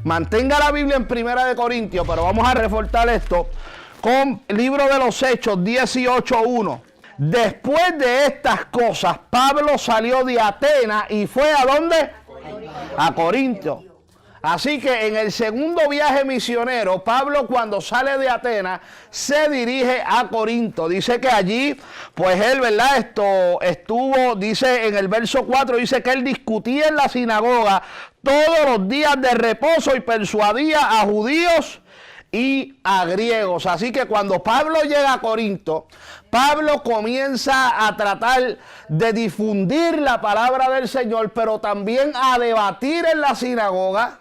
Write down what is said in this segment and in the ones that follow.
Mantenga la Biblia en Primera de Corintios, pero vamos a reforzar esto con el libro de los Hechos 18:1. Después de estas cosas, Pablo salió de Atenas y fue ¿a dónde? A Corinto. Así que en el segundo viaje misionero, Pablo cuando sale de Atenas se dirige a Corinto. Dice que allí, pues él, ¿verdad? Estuvo, dice en el verso 4, dice que él discutía en la sinagoga todos los días de reposo y persuadía a judíos y a griegos. Así que cuando Pablo llega a Corinto, Pablo comienza a tratar de difundir la palabra del Señor, pero también a debatir en la sinagoga,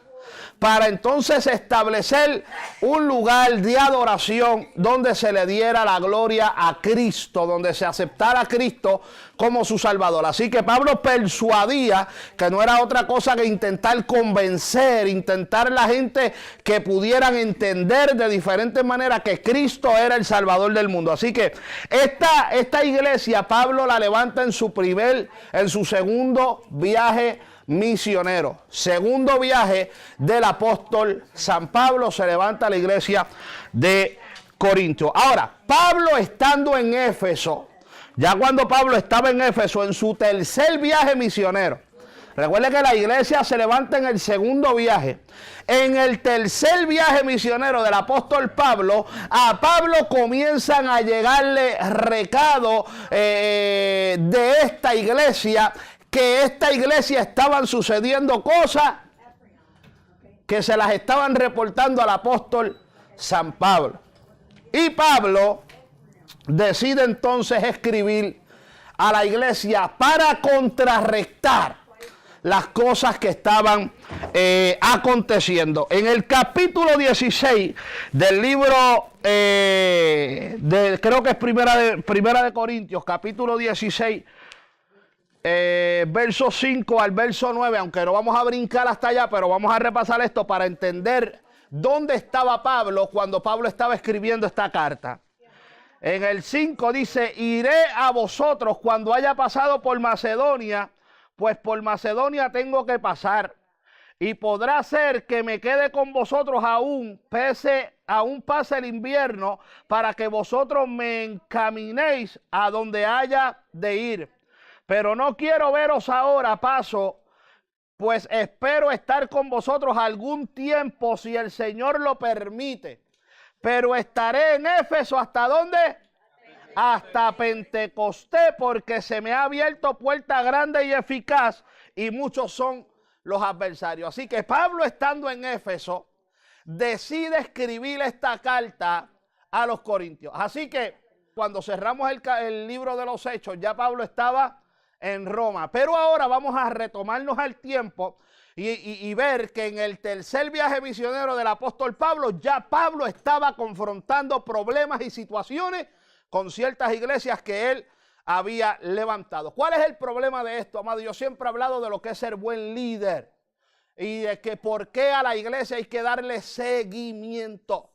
para entonces establecer un lugar de adoración donde se le diera la gloria a Cristo, donde se aceptara a Cristo como su Salvador. Así que Pablo persuadía, que no era otra cosa que intentar convencer, intentar la gente que pudieran entender de diferentes maneras que Cristo era el Salvador del mundo. Así que esta iglesia Pablo la levanta en su segundo viaje misionero. Segundo viaje del apóstol San Pablo, se levanta la iglesia de Corinto. Ahora, Pablo estando en Éfeso, ya cuando Pablo estaba en Éfeso, en su tercer viaje misionero, recuerde que la iglesia se levanta en el segundo viaje. En el tercer viaje misionero del apóstol Pablo, a Pablo comienzan a llegarle recados de esta iglesia, que esta iglesia estaban sucediendo cosas que se las estaban reportando al apóstol San Pablo. Y Pablo decide entonces escribir a la iglesia para contrarrestar las cosas que estaban aconteciendo. En el capítulo 16 del libro, creo que es Primera de Corintios, capítulo 16, verso 5 al verso 9, aunque no vamos a brincar hasta allá, pero vamos a repasar esto para entender dónde estaba Pablo cuando Pablo estaba escribiendo esta carta. En el 5 dice: iré a vosotros cuando haya pasado por Macedonia, pues por Macedonia tengo que pasar, y podrá ser que me quede con vosotros aún pase el invierno, para que vosotros me encaminéis a donde haya de ir. Pero no quiero veros ahora paso, pues espero estar con vosotros algún tiempo si el Señor lo permite. Pero estaré en Éfeso, ¿hasta dónde? Hasta Pentecostés, porque se me ha abierto puerta grande y eficaz, y muchos son los adversarios. Así que Pablo, estando en Éfeso, decide escribir esta carta a los corintios. Así que cuando cerramos el libro de los Hechos, ya Pablo estaba en Roma. Pero ahora vamos a retomarnos al tiempo y ver que en el tercer viaje misionero del apóstol Pablo, ya Pablo estaba confrontando problemas y situaciones con ciertas iglesias que él había levantado. ¿Cuál es el problema de esto, amado? Yo siempre he hablado de lo que es ser buen líder y de que por qué a la iglesia hay que darle seguimiento.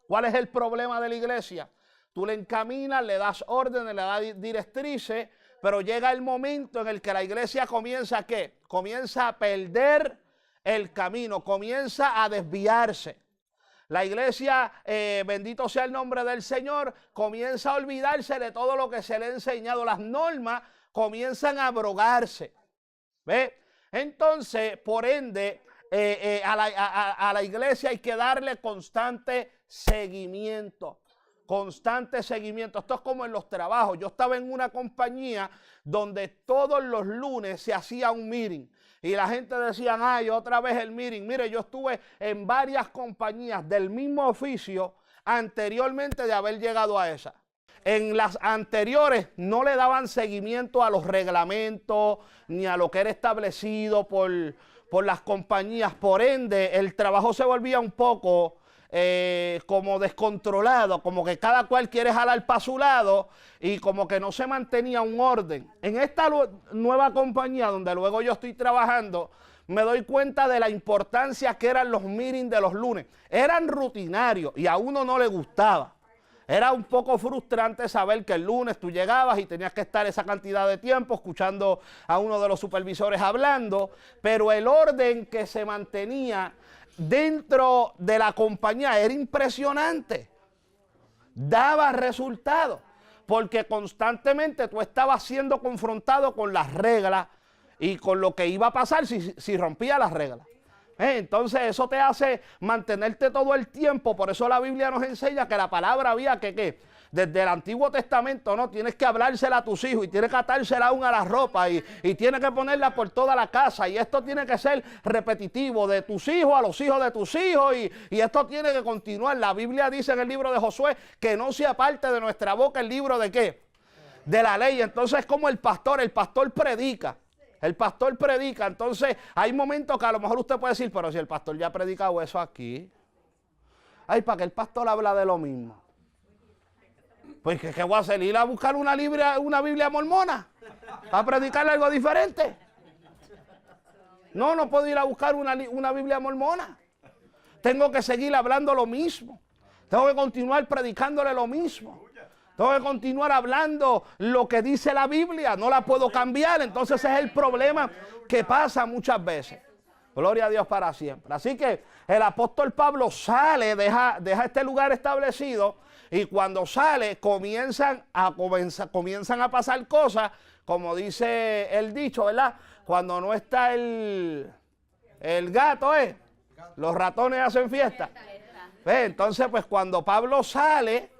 ¿Cuál es el problema de la iglesia? Tú le encaminas, le das órdenes, le das directrices, pero llega el momento en el que la iglesia comienza ¿a qué? Comienza a perder el camino, comienza a desviarse. La iglesia, bendito sea el nombre del Señor, comienza a olvidarse de todo lo que se le ha enseñado. Las normas comienzan a abrogarse. ¿Ve? Entonces, por ende, a la iglesia hay que darle constante seguimiento. Constante seguimiento. Esto es como en los trabajos. Yo estaba en una compañía donde todos los lunes se hacía un meeting y la gente decía: ay, otra vez el meeting. Mire, yo estuve en varias compañías del mismo oficio anteriormente de haber llegado a esa. En las anteriores no le daban seguimiento a los reglamentos ni a lo que era establecido por las compañías. Por ende, el trabajo se volvía un poco como descontrolado, como que cada cual quiere jalar para su lado y como que no se mantenía un orden. En esta nueva compañía donde luego yo estoy trabajando, me doy cuenta de la importancia que eran los meetings de los lunes. Eran rutinarios y a uno no le gustaba. Era un poco frustrante saber que el lunes tú llegabas y tenías que estar esa cantidad de tiempo escuchando a uno de los supervisores hablando, pero el orden que se mantenía dentro de la compañía era impresionante. Daba resultados, porque constantemente tú estabas siendo confrontado con las reglas y con lo que iba a pasar si rompía las reglas. Entonces eso te hace mantenerte todo el tiempo. Por eso la Biblia nos enseña que la palabra había que desde el Antiguo Testamento, ¿no? Tienes que hablársela a tus hijos y tienes que atársela aún a la ropa y tienes que ponerla por toda la casa. Y esto tiene que ser repetitivo de tus hijos a los hijos de tus hijos y esto tiene que continuar. La Biblia dice en el libro de Josué que no sea parte de nuestra boca el libro de ¿qué? De la ley. Entonces como el pastor predica. El pastor predica, entonces hay momentos que a lo mejor usted puede decir, pero si el pastor ya ha predicado eso aquí. Ay, ¿para qué el pastor habla de lo mismo? Pues ¿qué voy a hacer? ¿Ir a buscar una Biblia mormona? ¿Para predicarle algo diferente? No puedo ir a buscar una Biblia mormona. Tengo que seguir hablando lo mismo. Tengo que continuar predicándole lo mismo. Tengo que continuar hablando lo que dice la Biblia. No la puedo cambiar. Entonces ese es el problema que pasa muchas veces. Gloria a Dios para siempre. Así que el apóstol Pablo sale, deja este lugar establecido. Y cuando sale comienzan a pasar cosas. Como dice el dicho, ¿verdad? Cuando no está el gato, los ratones hacen fiesta. Entonces pues cuando Pablo sale,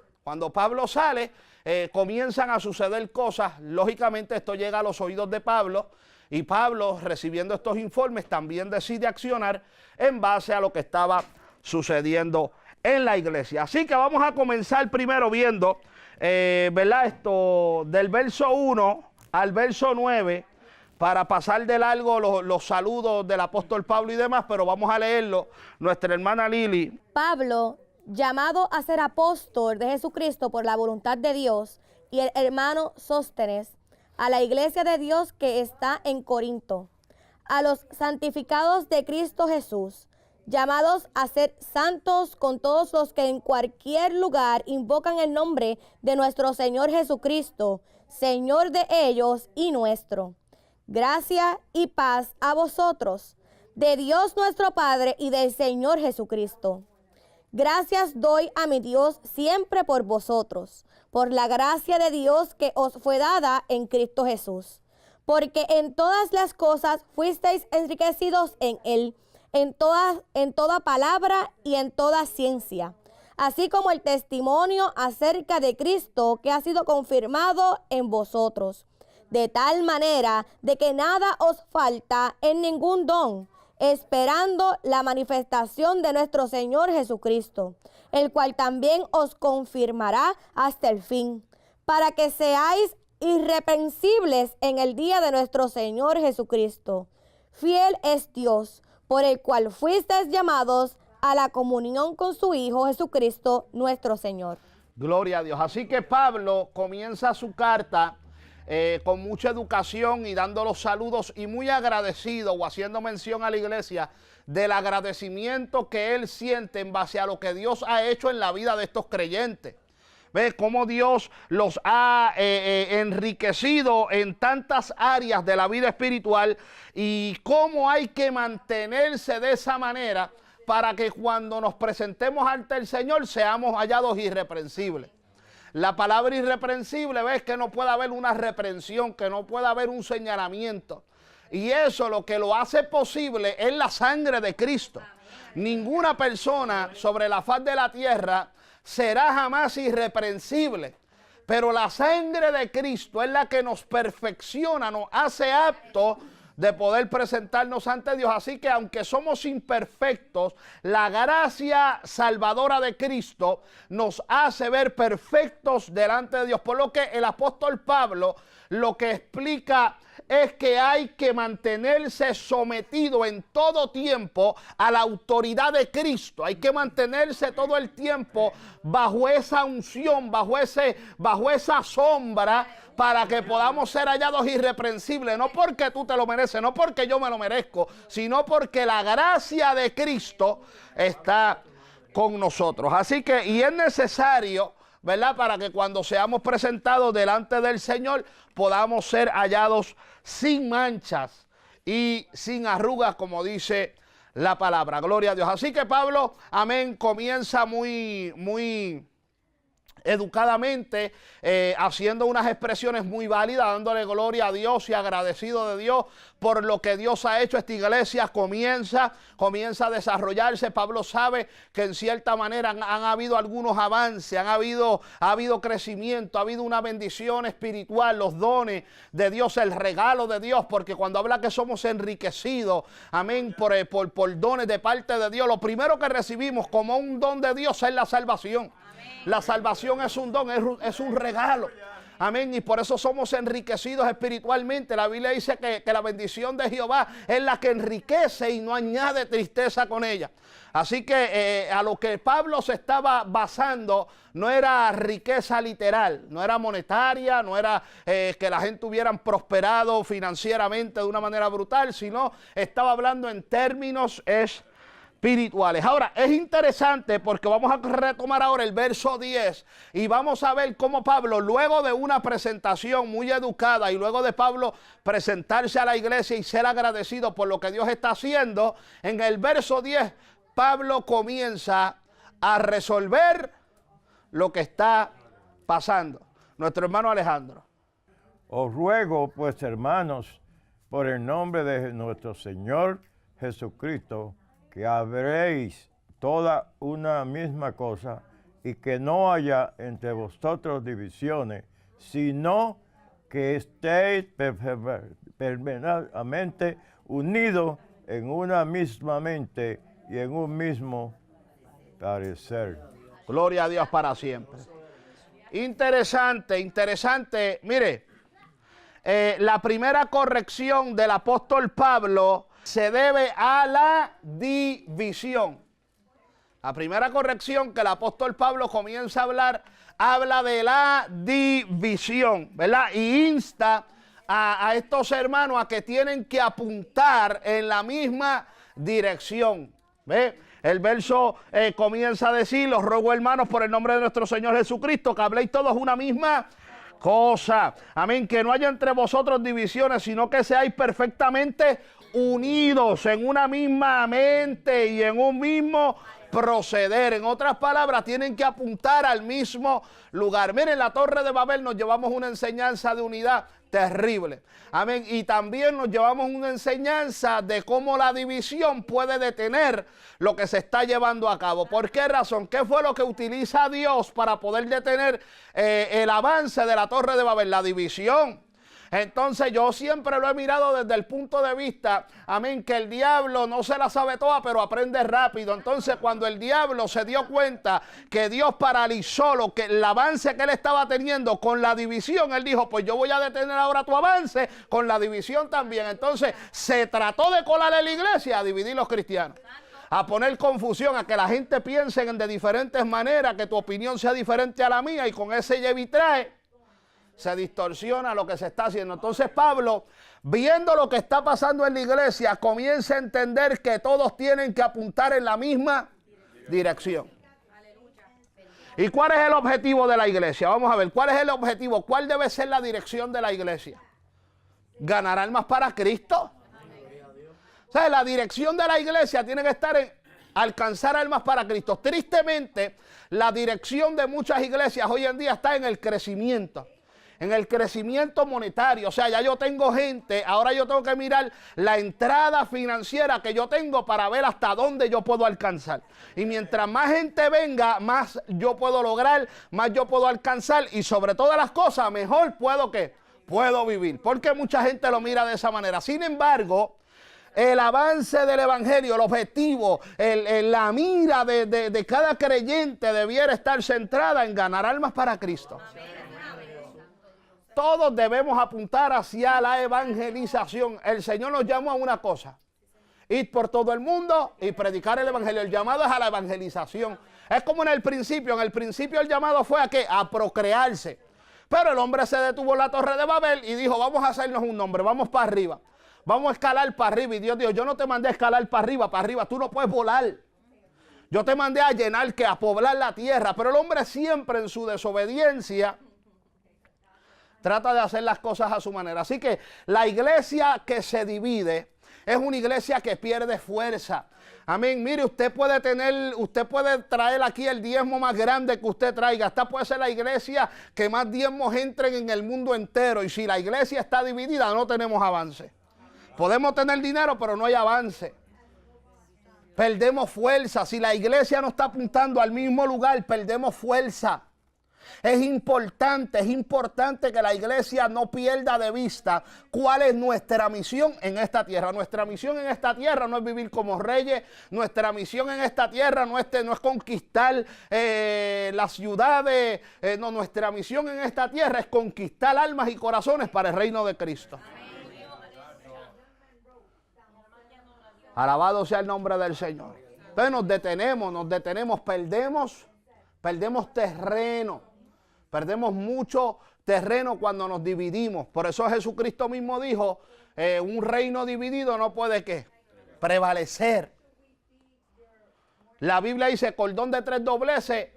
comienzan a suceder cosas. Lógicamente esto llega a los oídos de Pablo y Pablo, recibiendo estos informes, también decide accionar en base a lo que estaba sucediendo en la iglesia. Así que vamos a comenzar primero viendo, ¿verdad? Esto del verso 1 al verso 9 para pasar de largo los saludos del apóstol Pablo y demás, pero vamos a leerlo. Nuestra hermana Lili. Pablo, llamado a ser apóstol de Jesucristo por la voluntad de Dios, y el hermano Sóstenes, a la iglesia de Dios que está en Corinto, a los santificados de Cristo Jesús, llamados a ser santos con todos los que en cualquier lugar invocan el nombre de nuestro Señor Jesucristo, Señor de ellos y nuestro. Gracia y paz a vosotros, de Dios nuestro Padre y del Señor Jesucristo. Gracias doy a mi Dios siempre por vosotros, por la gracia de Dios que os fue dada en Cristo Jesús. Porque en todas las cosas fuisteis enriquecidos en Él, en toda palabra y en toda ciencia, así como el testimonio acerca de Cristo que ha sido confirmado en vosotros, de tal manera de que nada os falta en ningún don, esperando la manifestación de nuestro Señor Jesucristo, el cual también os confirmará hasta el fin, para que seáis irreprensibles en el día de nuestro Señor Jesucristo. Fiel es Dios, por el cual fuisteis llamados a la comunión con su Hijo Jesucristo, nuestro Señor. Gloria a Dios. Así que Pablo comienza su carta con mucha educación y dando los saludos y muy agradecido o haciendo mención a la iglesia del agradecimiento que él siente en base a lo que Dios ha hecho en la vida de estos creyentes. ¿Ves cómo Dios los ha enriquecido en tantas áreas de la vida espiritual y cómo hay que mantenerse de esa manera para que cuando nos presentemos ante el Señor seamos hallados irreprensibles? La palabra irreprensible, ves que no puede haber una reprensión, que no puede haber un señalamiento. Y eso lo que lo hace posible es la sangre de Cristo. Ninguna persona sobre la faz de la tierra será jamás irreprensible. Pero la sangre de Cristo es la que nos perfecciona, nos hace aptos de poder presentarnos ante Dios. Así que aunque somos imperfectos, la gracia salvadora de Cristo nos hace ver perfectos delante de Dios. Por lo que el apóstol Pablo lo que explica es que hay que mantenerse sometido en todo tiempo a la autoridad de Cristo. Hay que mantenerse todo el tiempo bajo esa unción, bajo esa sombra, para que podamos ser hallados irreprensibles. No porque tú te lo mereces, no porque yo me lo merezco, sino porque la gracia de Cristo está con nosotros. Así que, y es necesario, ¿verdad? Para que cuando seamos presentados delante del Señor podamos ser hallados sin manchas y sin arrugas, como dice la palabra. Gloria a Dios. Así que Pablo, amén, comienza muy educadamente, haciendo unas expresiones muy válidas, dándole gloria a Dios y agradecido de Dios por lo que Dios ha hecho. Esta iglesia comienza a desarrollarse. Pablo sabe que en cierta manera han habido algunos avances, ha habido crecimiento, ha habido una bendición espiritual, los dones de Dios, el regalo de Dios, porque cuando habla que somos enriquecidos, amén, por dones de parte de Dios, lo primero que recibimos como un don de Dios es la salvación. La salvación es un don, es un regalo. Amén. Y por eso somos enriquecidos espiritualmente. La Biblia dice que la bendición de Jehová es la que enriquece y no añade tristeza con ella. Así que a lo que Pablo se estaba basando no era riqueza literal, no era monetaria, no era que la gente hubiera prosperado financieramente de una manera brutal, sino estaba hablando en términos espirituales. Ahora, es interesante porque vamos a retomar ahora el verso 10 y vamos a ver cómo Pablo, luego de una presentación muy educada y luego de Pablo presentarse a la iglesia y ser agradecido por lo que Dios está haciendo, en el verso 10 Pablo comienza a resolver lo que está pasando. Nuestro hermano Alejandro. Os ruego, pues, hermanos, por el nombre de nuestro Señor Jesucristo, que habréis toda una misma cosa y que no haya entre vosotros divisiones, sino que estéis permanentemente unidos en una misma mente y en un mismo parecer. Gloria a Dios para siempre. Interesante. Mire, la primera corrección del apóstol Pablo se debe a la división. La primera corrección que el apóstol Pablo comienza a hablar, habla de la división, ¿verdad? Y insta a estos hermanos a que tienen que apuntar en la misma dirección. ¿Ve? El verso comienza a decir: os ruego, hermanos, por el nombre de nuestro Señor Jesucristo, que habléis todos una misma cosa. Amén. Que no haya entre vosotros divisiones, sino que seáis perfectamente unidos en una misma mente y en un mismo proceder. En otras palabras, tienen que apuntar al mismo lugar. Miren, la Torre de Babel nos llevamos una enseñanza de unidad terrible. Amén. Y también nos llevamos una enseñanza de cómo la división puede detener lo que se está llevando a cabo. ¿Por qué razón? ¿Qué fue lo que utiliza Dios para poder detener el avance de la Torre de Babel? La división. Entonces yo siempre lo he mirado desde el punto de vista, amén, que el diablo no se la sabe toda, pero aprende rápido. Entonces cuando el diablo se dio cuenta que Dios paralizó el avance que él estaba teniendo con la división, él dijo: pues yo voy a detener ahora tu avance con la división también. Entonces se trató de colar en la iglesia, a dividir los cristianos, a poner confusión, a que la gente piense de diferentes maneras, que tu opinión sea diferente a la mía, y con ese lleve y trae se distorsiona lo que se está haciendo. Entonces Pablo, viendo lo que está pasando en la iglesia, comienza a entender que todos tienen que apuntar en la misma dirección. ¿Y cuál es el objetivo de la iglesia? Vamos a ver, ¿cuál es el objetivo? ¿Cuál debe ser la dirección de la iglesia? ¿Ganar almas para Cristo? O sea, la dirección de la iglesia tiene que estar en alcanzar almas para Cristo. Tristemente, la dirección de muchas iglesias hoy en día está en el crecimiento. En el crecimiento monetario. O sea, ya yo tengo gente, ahora yo tengo que mirar la entrada financiera que yo tengo para ver hasta dónde yo puedo alcanzar. Y mientras más gente venga, más yo puedo lograr, más yo puedo alcanzar, y sobre todas las cosas, mejor puedo vivir. Porque mucha gente lo mira de esa manera. Sin embargo, el avance del evangelio, el objetivo, la mira de cada creyente debiera estar centrada en ganar almas para Cristo. Todos debemos apuntar hacia la evangelización. El Señor nos llamó a una cosa: ir por todo el mundo y predicar el evangelio. El llamado es a la evangelización. Es como en el principio. En el principio el llamado fue ¿a qué? A procrearse. Pero el hombre se detuvo en la Torre de Babel y dijo: vamos a hacernos un nombre, vamos para arriba. Vamos a escalar para arriba. Y Dios dijo: yo no te mandé a escalar para arriba. Tú no puedes volar. Yo te mandé a llenar, que a poblar la tierra. Pero el hombre siempre en su desobediencia trata de hacer las cosas a su manera. Así que la iglesia que se divide es una iglesia que pierde fuerza. Amén. Mire, usted puede traer aquí el diezmo más grande que usted traiga. Esta puede ser la iglesia que más diezmos entren en el mundo entero. Y si la iglesia está dividida, no tenemos avance. Podemos tener dinero, pero no hay avance. Perdemos fuerza. Si la iglesia no está apuntando al mismo lugar, perdemos fuerza. Es importante que la iglesia no pierda de vista cuál es nuestra misión en esta tierra. Nuestra misión en esta tierra no es vivir como reyes. Nuestra misión en esta tierra no es conquistar las ciudades. No, nuestra misión en esta tierra es conquistar almas y corazones para el reino de Cristo. Alabado sea el nombre del Señor. Entonces nos detenemos, perdemos terreno. Perdemos mucho terreno cuando nos dividimos. Por eso Jesucristo mismo dijo, un reino dividido no puede ¿qué? Prevalecer. La Biblia dice, cordón de 3 dobleces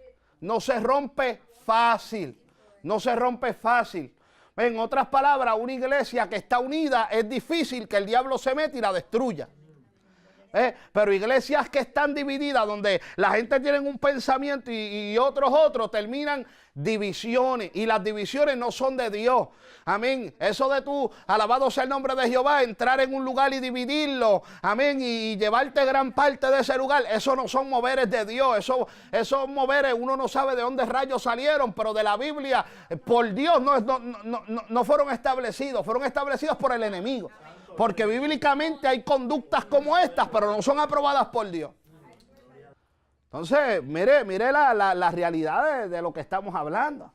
no se rompe fácil. No se rompe fácil. En otras palabras, una iglesia que está unida es difícil que el diablo se meta y la destruya. Pero iglesias que están divididas, donde la gente tiene un pensamiento y otros terminan divisiones, y las divisiones no son de Dios. Amén. Eso de tú, alabado sea el nombre de Jehová, entrar en un lugar y dividirlo, amén, y llevarte gran parte de ese lugar, eso no son moveres de Dios. Esos moveres uno no sabe de dónde rayos salieron, pero de la Biblia, por Dios no fueron establecidos por el enemigo. Porque bíblicamente hay conductas como estas, pero no son aprobadas por Dios. Entonces, mire la realidad de lo que estamos hablando.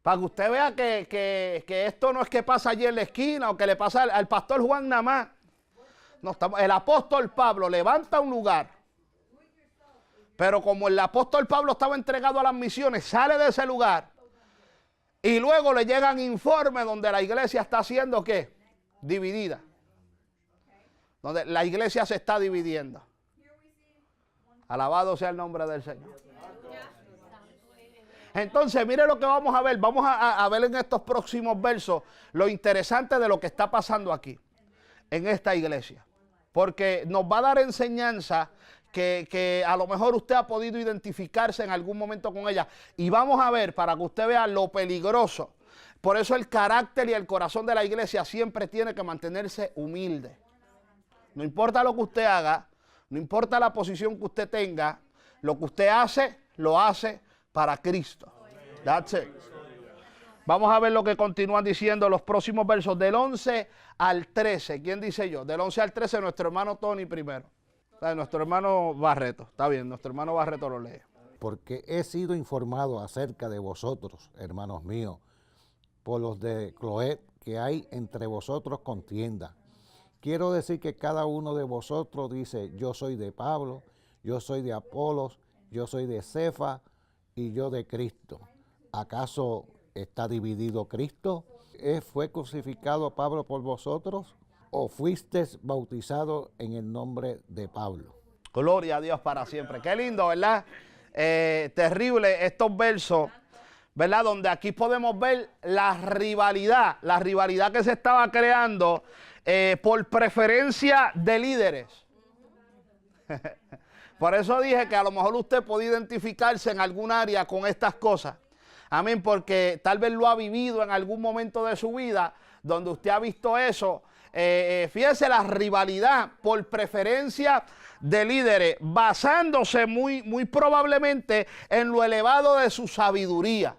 Para que usted vea que esto no es que pasa allí en la esquina o que le pasa al pastor Juan nada más. No, el apóstol Pablo levanta un lugar. Pero como el apóstol Pablo estaba entregado a las misiones, sale de ese lugar. Y luego le llegan informes donde la iglesia está haciendo ¿qué? Dividida, donde la iglesia se está dividiendo. Alabado sea el nombre del Señor. Entonces, mire lo que vamos a ver. Vamos a ver en estos próximos versos lo interesante de lo que está pasando aquí, en esta iglesia. Porque nos va a dar enseñanza que a lo mejor usted ha podido identificarse en algún momento con ella. Y vamos a ver, para que usted vea lo peligroso. Por eso el carácter y el corazón de la iglesia siempre tiene que mantenerse humilde. No importa lo que usted haga, no importa la posición que usted tenga, lo que usted hace, lo hace para Cristo. That's it. Vamos a ver lo que continúan diciendo los próximos versos, del 11 al 13. ¿Quién dice yo? Del 11 al 13, nuestro hermano Tony primero. Nuestro hermano Barreto. Está bien, nuestro hermano Barreto lo lee. Porque he sido informado acerca de vosotros, hermanos míos, por los de Cloé, que hay entre vosotros contienda. Quiero decir que cada uno de vosotros dice, yo soy de Pablo, yo soy de Apolos, yo soy de Cefa y yo de Cristo. ¿Acaso está dividido Cristo? ¿Fue crucificado Pablo por vosotros? ¿O fuisteis bautizados en el nombre de Pablo? Gloria a Dios para siempre. Qué lindo, ¿verdad? Terrible estos versos, ¿verdad? Donde aquí podemos ver la rivalidad que se estaba creando por preferencia de líderes. Por eso dije que a lo mejor usted puede identificarse en algún área con estas cosas. Amén, porque tal vez lo ha vivido en algún momento de su vida donde usted ha visto eso. Fíjese la rivalidad por preferencia de líderes, basándose muy probablemente en lo elevado de su sabiduría.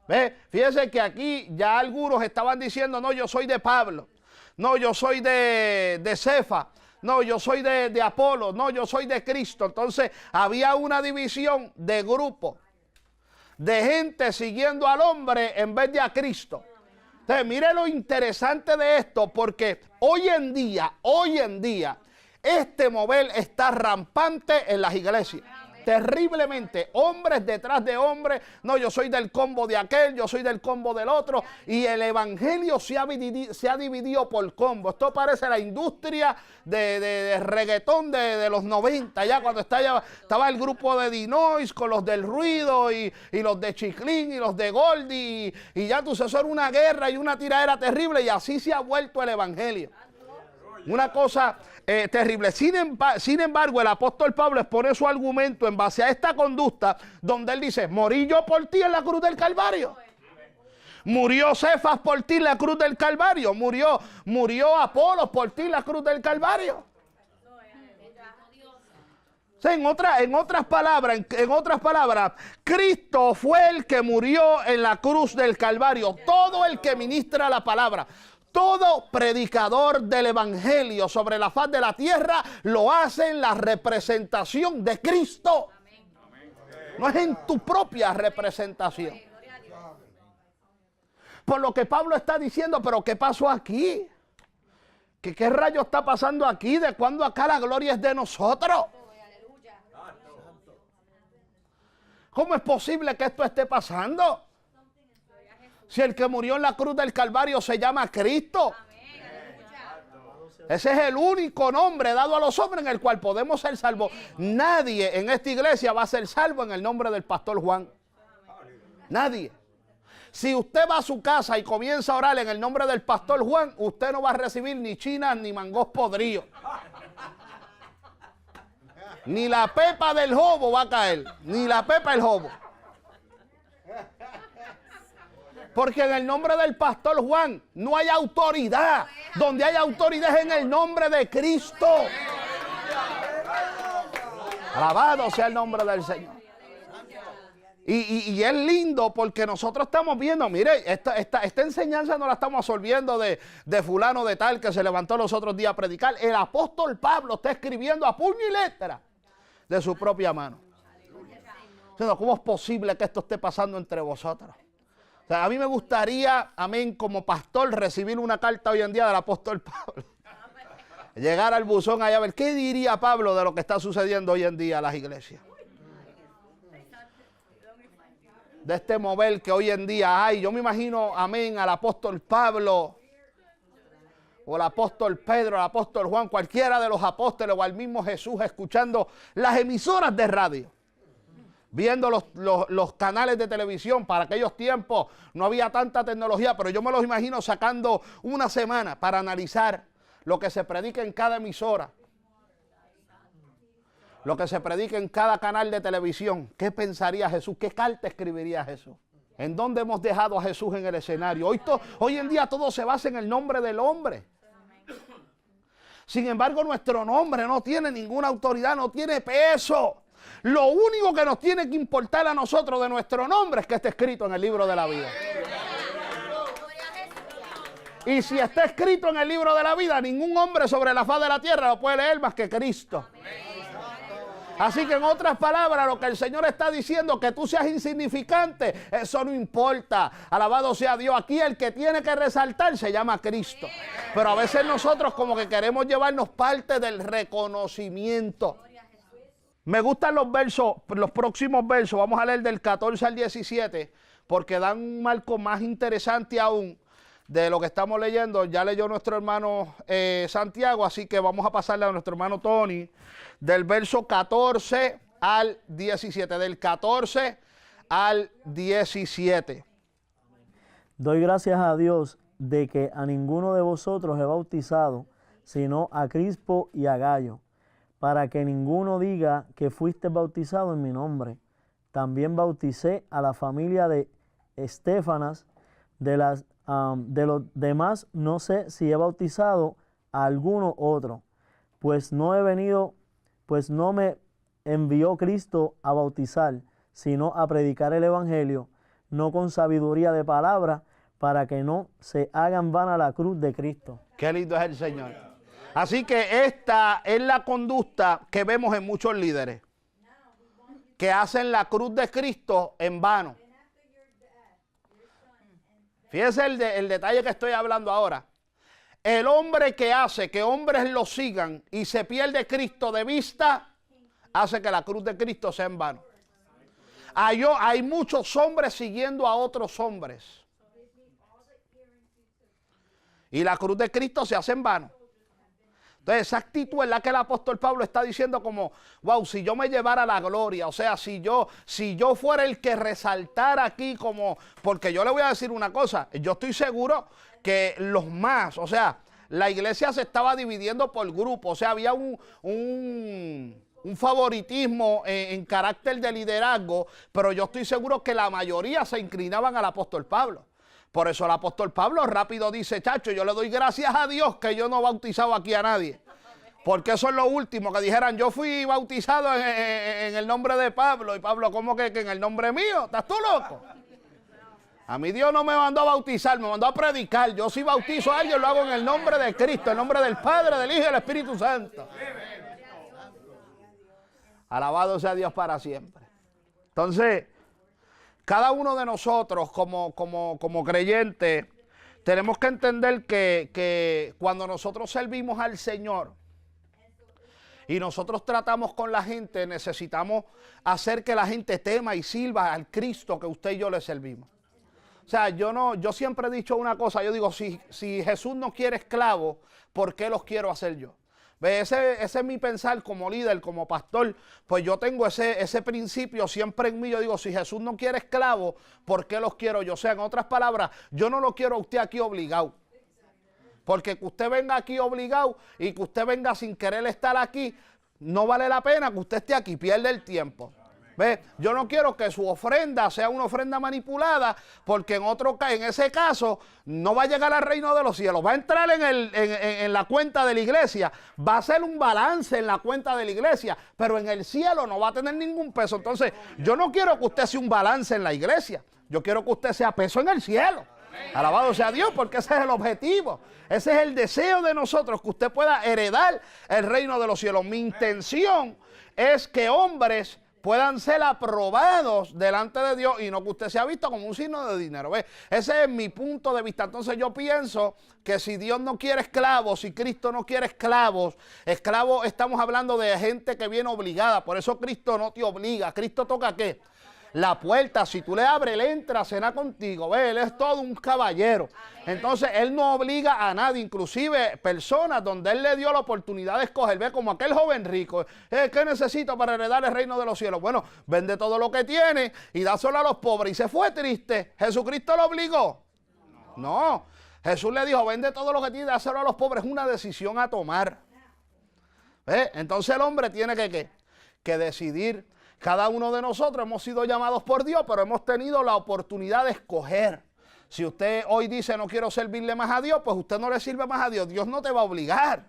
¿Ve? Fíjese que aquí ya algunos estaban diciendo, no, yo soy de Pablo, no, yo soy de Cefa, no, yo soy de Apolo, no, yo soy de Cristo. Entonces había una división de grupos, de gente siguiendo al hombre en vez de a Cristo. Entonces mire lo interesante de esto, porque hoy en día, este mover está rampante en las iglesias. terriblemente, hombres detrás de hombres. No, yo soy del combo de aquel, yo soy del combo del otro. Y el evangelio se ha dividido por combo. Esto parece la industria de reggaetón de los 90, ya cuando estaba el grupo de Dinois con los del ruido y los de Chiclín y los de Goldie. Y ya tú sabes, eso era una guerra y una tiradera terrible, y así se ha vuelto el evangelio. Una cosa terrible. Sin embargo, el apóstol Pablo expone su argumento en base a esta conducta, donde él dice: morí yo por ti en la cruz del Calvario. Murió Cefas por ti en la cruz del Calvario. Murió Apolos por ti en la cruz del Calvario. O sea, en otras palabras, Cristo fue el que murió en la cruz del Calvario. Todo el que ministra la palabra, todo predicador del evangelio sobre la faz de la tierra lo hace en la representación de Cristo. No es en tu propia representación. Por lo que Pablo está diciendo: pero ¿qué pasó aquí? ¿Qué rayo está pasando aquí? ¿De cuándo acá la gloria es de nosotros? ¿Cómo es posible que esto esté pasando? Si el que murió en la cruz del Calvario se llama Cristo. Ese es el único nombre dado a los hombres en el cual podemos ser salvos. Nadie en esta iglesia va a ser salvo en el nombre del pastor Juan. Nadie. Si usted va a su casa y comienza a orar en el nombre del pastor Juan, usted no va a recibir ni chinas ni mangos podridos. Ni la pepa del jobo va a caer. Ni la pepa del jobo. Porque en el nombre del pastor Juan no hay autoridad. Donde hay autoridad es en el nombre de Cristo. Alabado sea el nombre del Señor. Y es lindo porque nosotros estamos viendo, mire, esta enseñanza no la estamos absorbiendo de fulano de tal que se levantó los otros días a predicar. El apóstol Pablo está escribiendo a puño y letra de su propia mano. ¿Cómo es posible que esto esté pasando entre vosotros? O sea, a mí me gustaría, amén, como pastor, recibir una carta hoy en día del apóstol Pablo. Llegar al buzón allá a ver qué diría Pablo de lo que está sucediendo hoy en día en las iglesias. De este mover que hoy en día hay. Yo me imagino, amén, al apóstol Pablo, o al apóstol Pedro, al apóstol Juan, cualquiera de los apóstoles, o al mismo Jesús, escuchando las emisoras de radio, viendo los canales de televisión. Para aquellos tiempos no había tanta tecnología, pero yo me los imagino sacando una semana para analizar lo que se predica en cada emisora, lo que se predica en cada canal de televisión. ¿Qué pensaría Jesús? ¿Qué carta escribiría Jesús? ¿En dónde hemos dejado a Jesús en el escenario? Hoy en día todo se basa en el nombre del hombre. Sin embargo, nuestro nombre no tiene ninguna autoridad, no tiene peso. Lo único que nos tiene que importar a nosotros de nuestro nombre es que esté escrito en el libro de la vida. Y si está escrito en el libro de la vida, ningún hombre sobre la faz de la tierra lo puede leer más que Cristo. Así que en otras palabras, lo que el Señor está diciendo, que tú seas insignificante, eso no importa. Alabado sea Dios. Aquí el que tiene que resaltar se llama Cristo. Pero a veces nosotros como que queremos llevarnos parte del reconocimiento. Me gustan los versos, los próximos versos. Vamos a leer del 14 al 17, porque dan un marco más interesante aún de lo que estamos leyendo. Ya leyó nuestro hermano Santiago, así que vamos a pasarle a nuestro hermano Tony, del verso 14 al 17, del 14 al 17. Doy gracias a Dios de que a ninguno de vosotros he bautizado, sino a Crispo y a Gayo, para que ninguno diga que fuiste bautizado en mi nombre. También bauticé a la familia de Estéfanas. De los demás no sé si he bautizado a alguno otro, pues no me envió Cristo a bautizar, sino a predicar el evangelio, no con sabiduría de palabra, para que no se hagan vana la cruz de Cristo. Qué lindo es el Señor. Así que esta es la conducta que vemos en muchos líderes, que hacen la cruz de Cristo en vano. Fíjense el detalle que estoy hablando ahora. El hombre que hace que hombres lo sigan y se pierde Cristo de vista, hace que la cruz de Cristo sea en vano. Hay muchos hombres siguiendo a otros hombres. Y la cruz de Cristo se hace en vano. Entonces esa actitud es la que el apóstol Pablo está diciendo como, wow, si yo me llevara la gloria, o sea, si yo fuera el que resaltara aquí como, porque yo le voy a decir una cosa, yo estoy seguro que los más, o sea, la iglesia se estaba dividiendo por grupos, o sea, había un favoritismo en carácter de liderazgo, pero yo estoy seguro que la mayoría se inclinaban al apóstol Pablo. Por eso el apóstol Pablo rápido dice, chacho, yo le doy gracias a Dios que yo no he bautizado aquí a nadie. Porque eso es lo último, que dijeran, yo fui bautizado en el nombre de Pablo. Y Pablo, ¿cómo que en el nombre mío? ¿Estás tú loco? A mí Dios no me mandó a bautizar, me mandó a predicar. Yo si bautizo a alguien lo hago en el nombre de Cristo, en el nombre del Padre, del Hijo y del Espíritu Santo. Alabado sea Dios para siempre. Entonces, cada uno de nosotros como creyentes tenemos que entender que cuando nosotros servimos al Señor y nosotros tratamos con la gente, necesitamos hacer que la gente tema y sirva al Cristo que usted y yo le servimos. O sea, yo siempre he dicho una cosa, yo digo, si Jesús no quiere esclavos, ¿por qué los quiero hacer yo? Ese es mi pensar como líder, como pastor, pues yo tengo ese principio siempre en mí. Yo digo, si Jesús no quiere esclavos, ¿por qué los quiero yo? O sea, en otras palabras, yo no lo quiero a usted aquí obligado. Porque que usted venga aquí obligado y que usted venga sin querer estar aquí, no vale la pena que usted esté aquí, pierde el tiempo. ¿Ve? Yo no quiero que su ofrenda sea una ofrenda manipulada, porque en ese caso no va a llegar al reino de los cielos, va a entrar en la cuenta de la iglesia, va a ser un balance en la cuenta de la iglesia, pero en el cielo no va a tener ningún peso. Entonces yo no quiero que usted sea un balance en la iglesia, yo quiero que usted sea peso en el cielo. Alabado sea Dios, porque ese es el objetivo, ese es el deseo de nosotros, que usted pueda heredar el reino de los cielos. Mi intención es que hombres puedan ser aprobados delante de Dios y no que usted sea visto como un signo de dinero. ¿Ve? Ese es mi punto de vista. Entonces yo pienso que si Dios no quiere esclavos, si Cristo no quiere esclavos, estamos hablando de gente que viene obligada. Por eso Cristo no te obliga. Cristo toca ¿qué? La puerta. Si tú le abres, Él entra a cenar contigo. ¿Ve? Él es todo un caballero. Entonces Él no obliga a nadie, inclusive personas donde Él le dio la oportunidad de escoger. Ve, como aquel joven rico, ¿qué necesito para heredar el reino de los cielos? Bueno, vende todo lo que tiene y dáselo a los pobres. Y se fue triste. ¿Jesucristo lo obligó? No. Jesús le dijo, vende todo lo que tiene y dáselo a los pobres. Es una decisión a tomar. ¿Ve? Entonces el hombre tiene que decidir. Cada uno de nosotros hemos sido llamados por Dios, pero hemos tenido la oportunidad de escoger. Si usted hoy dice no quiero servirle más a Dios, pues usted no le sirve más a Dios. Dios no te va a obligar.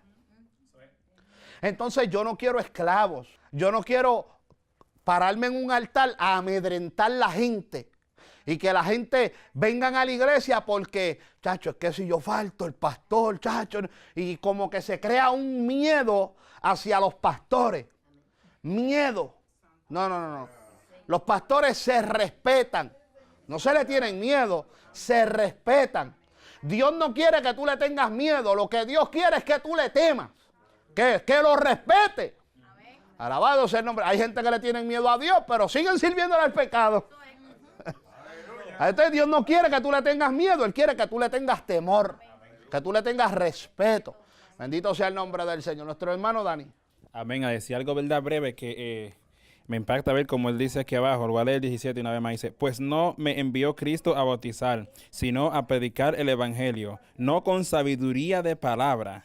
Entonces yo no quiero esclavos. Yo no quiero pararme en un altar a amedrentar la gente. Y que la gente vengan a la iglesia porque, chacho, es que si yo falto, el pastor, chacho. Y como que se crea un miedo hacia los pastores. Miedo. No. Los pastores se respetan. No se le tienen miedo, se respetan. Dios no quiere que tú le tengas miedo. Lo que Dios quiere es que tú le temas. Que lo respete. Alabado sea el nombre. Hay gente que le tienen miedo a Dios, pero siguen sirviéndole al pecado. Entonces Dios no quiere que tú le tengas miedo. Él quiere que tú le tengas temor. Que tú le tengas respeto. Bendito sea el nombre del Señor. Nuestro hermano Dani. Amén. A decir algo, ¿verdad? Breve, que me impacta ver como él dice aquí abajo, lo voy a leer el 17 y una vez más dice, pues no me envió Cristo a bautizar, sino a predicar el evangelio, no con sabiduría de palabra,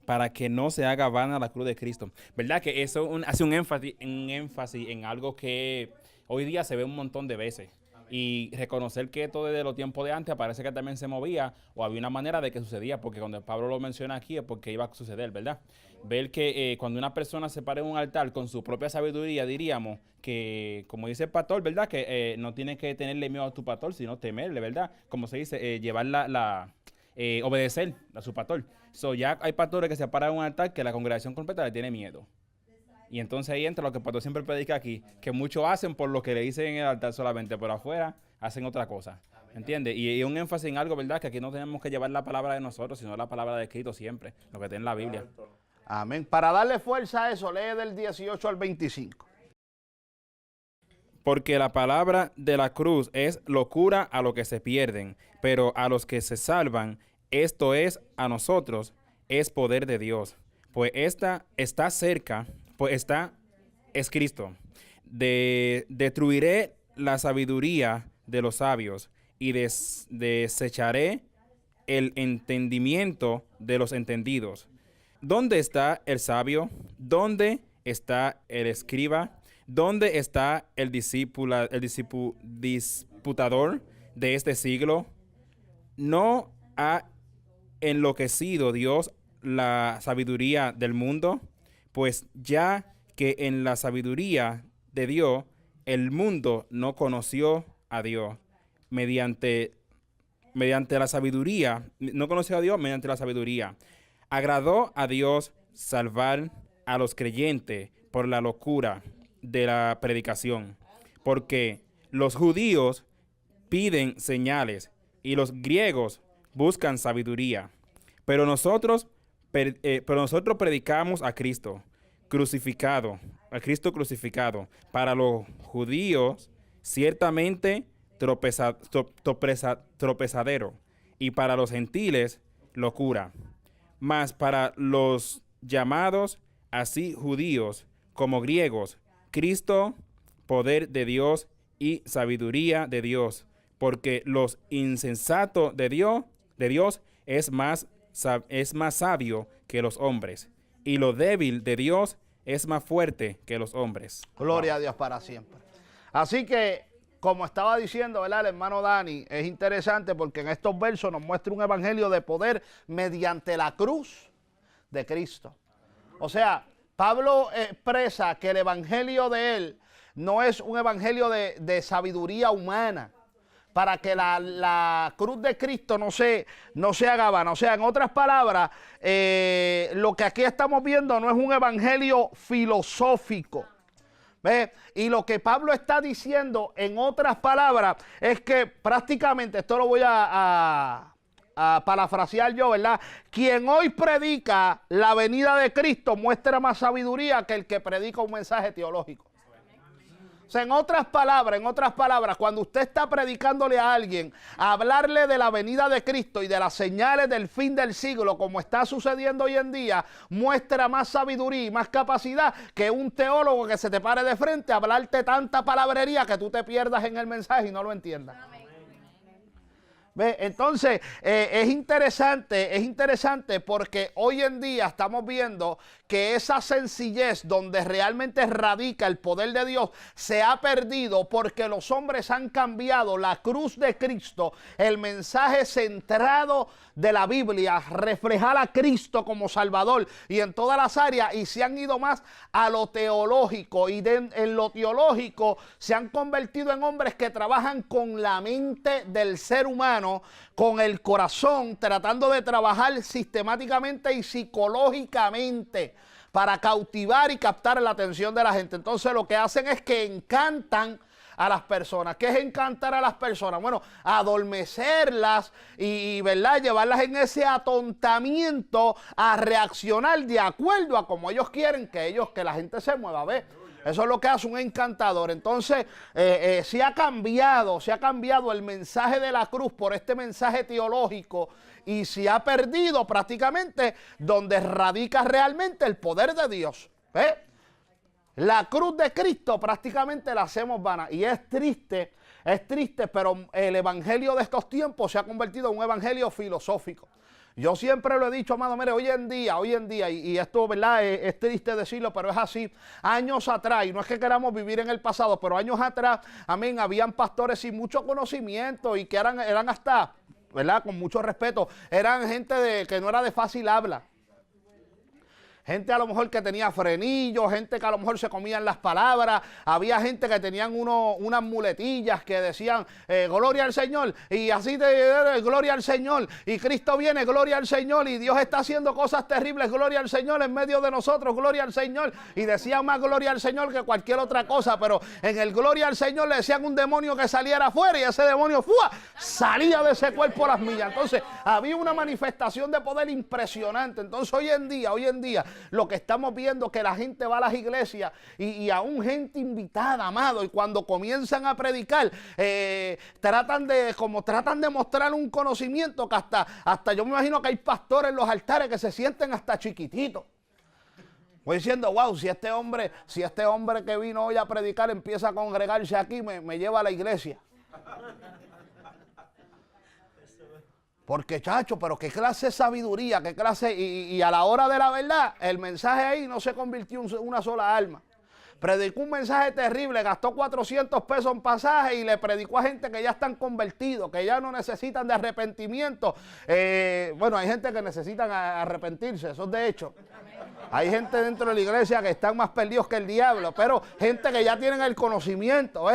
para que no se haga vana la cruz de Cristo. ¿Verdad? Que eso hace un énfasis en algo que hoy día se ve un montón de veces. Y reconocer que esto desde los tiempos de antes parece que también se movía o había una manera de que sucedía, porque cuando Pablo lo menciona aquí es porque iba a suceder, ¿verdad? Ver que cuando una persona se para en un altar con su propia sabiduría, diríamos que, como dice el pastor, ¿verdad? Que no tienes que tenerle miedo a tu pastor, sino temerle, ¿verdad? Como se dice, llevar obedecer a su pastor. Ya hay pastores que se paran en un altar que la congregación completa le tiene miedo. Y entonces ahí entra lo que el pastor siempre predica aquí, que muchos hacen por lo que le dicen en el altar solamente, pero afuera hacen otra cosa, ¿entiendes? Y un énfasis en algo, ¿verdad? Que aquí no tenemos que llevar la palabra de nosotros, sino la palabra de Cristo siempre, lo que está en la Biblia. Amén. Para darle fuerza a eso, lee del 18 al 25. Porque la palabra de la cruz es locura a los que se pierden, pero a los que se salvan, esto es a nosotros, es poder de Dios. Pues esta está cerca, pues está es Cristo. Destruiré la sabiduría de los sabios y desecharé el entendimiento de los entendidos. ¿Dónde está el sabio? ¿Dónde está el escriba? ¿Dónde está el disputador de este siglo? ¿No ha enloquecido Dios la sabiduría del mundo? Pues ya que en la sabiduría de Dios el mundo no conoció a Dios mediante la sabiduría, no conoció a Dios mediante la sabiduría. Agradó a Dios salvar a los creyentes por la locura de la predicación, porque los judíos piden señales y los griegos buscan sabiduría, pero nosotros predicamos a Cristo crucificado, para los judíos ciertamente tropezadero y para los gentiles locura, mas para los llamados así judíos como griegos, Cristo, poder de Dios y sabiduría de Dios, porque los insensatos de Dios es más sabio que los hombres, y lo débil de Dios es más fuerte que los hombres. Gloria a Dios para siempre. Así que, como estaba diciendo, ¿verdad?, el hermano Dani, es interesante porque en estos versos nos muestra un evangelio de poder mediante la cruz de Cristo. O sea, Pablo expresa que el evangelio de él no es un evangelio de sabiduría humana, para que la cruz de Cristo no se haga vana. O sea, en otras palabras, lo que aquí estamos viendo no es un evangelio filosófico. ¿Ve? Y lo que Pablo está diciendo, en otras palabras, es que prácticamente, esto lo voy a parafrasear yo, ¿verdad? Quien hoy predica la venida de Cristo muestra más sabiduría que el que predica un mensaje teológico. O sea, en otras palabras, cuando usted está predicándole a alguien, hablarle de la venida de Cristo y de las señales del fin del siglo, como está sucediendo hoy en día, muestra más sabiduría y más capacidad que un teólogo que se te pare de frente a hablarte tanta palabrería que tú te pierdas en el mensaje y no lo entiendas. ¿Ve? Entonces, es interesante porque hoy en día estamos viendo que esa sencillez donde realmente radica el poder de Dios se ha perdido porque los hombres han cambiado la cruz de Cristo, el mensaje centrado de la Biblia, reflejar a Cristo como Salvador y en todas las áreas, y se han ido más a lo teológico, y en lo teológico se han convertido en hombres que trabajan con la mente del ser humano, con el corazón, tratando de trabajar sistemáticamente y psicológicamente para cautivar y captar la atención de la gente. Entonces lo que hacen es que encantan a las personas. ¿Qué es encantar a las personas? Bueno, adormecerlas y ¿verdad?, llevarlas en ese atontamiento a reaccionar de acuerdo a como ellos quieren que la gente se mueva. ¿Ves? Eso es lo que hace un encantador. Entonces, se ha cambiado el mensaje de la cruz por este mensaje teológico, y se ha perdido prácticamente donde radica realmente el poder de Dios. ¿Ves? La cruz de Cristo prácticamente la hacemos vana, y es triste, pero el evangelio de estos tiempos se ha convertido en un evangelio filosófico. Yo siempre lo he dicho, amado, mire, hoy en día, y esto, ¿verdad?, es triste decirlo, pero es así. Años atrás, y no es que queramos vivir en el pasado, pero años atrás, amén, habían pastores sin mucho conocimiento y que eran hasta, ¿verdad?, con mucho respeto, eran gente que no era de fácil habla. Gente a lo mejor que tenía frenillos, gente que a lo mejor se comían las palabras, había gente que tenían unas muletillas que decían gloria al Señor, y así gloria al Señor, y Cristo viene, gloria al Señor, y Dios está haciendo cosas terribles, gloria al Señor en medio de nosotros, gloria al Señor, y decían más gloria al Señor que cualquier otra cosa, pero en el gloria al Señor le decían un demonio que saliera afuera, y ese demonio salía de ese cuerpo a las millas. Entonces había una manifestación de poder impresionante. Entonces hoy en día lo que estamos viendo, que la gente va a las iglesias y aún gente invitada, amado, y cuando comienzan a predicar, tratan de mostrar un conocimiento que hasta yo me imagino que hay pastores en los altares que se sienten hasta chiquititos. Voy diciendo, wow, si este hombre que vino hoy a predicar empieza a congregarse aquí, me lleva a la iglesia. Porque, chacho, pero qué clase de sabiduría, qué clase, y a la hora de la verdad, el mensaje ahí no se convirtió en una sola alma. Predicó un mensaje terrible, gastó 400 pesos en pasaje y le predicó a gente que ya están convertidos, que ya no necesitan de arrepentimiento. Bueno, hay gente que necesitan arrepentirse, eso es de hecho. Hay gente dentro de la iglesia que están más perdidos que el diablo, pero gente que ya tienen el conocimiento,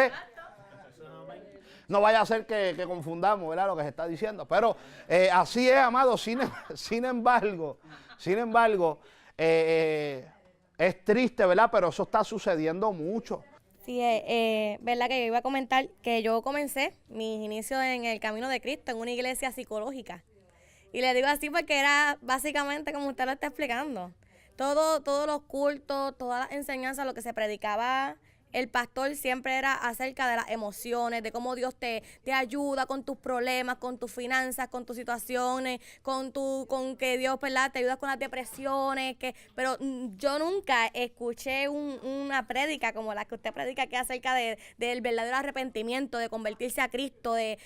No vaya a ser que confundamos, ¿verdad?, lo que se está diciendo. Pero así es, amado. Sin embargo, es triste, ¿verdad? Pero eso está sucediendo mucho. Sí, verdad que yo iba a comentar que yo comencé mis inicios en el camino de Cristo en una iglesia psicológica. Y le digo así porque era básicamente como usted lo está explicando. Todos los cultos, todas las enseñanzas, lo que se predicaba el pastor siempre era acerca de las emociones, de cómo Dios te ayuda con tus problemas, con tus finanzas, con tus situaciones, con que Dios, ¿verdad?, te ayuda con las depresiones. Pero yo nunca escuché una prédica como la que usted predica, que es acerca del verdadero arrepentimiento, de convertirse a Cristo, de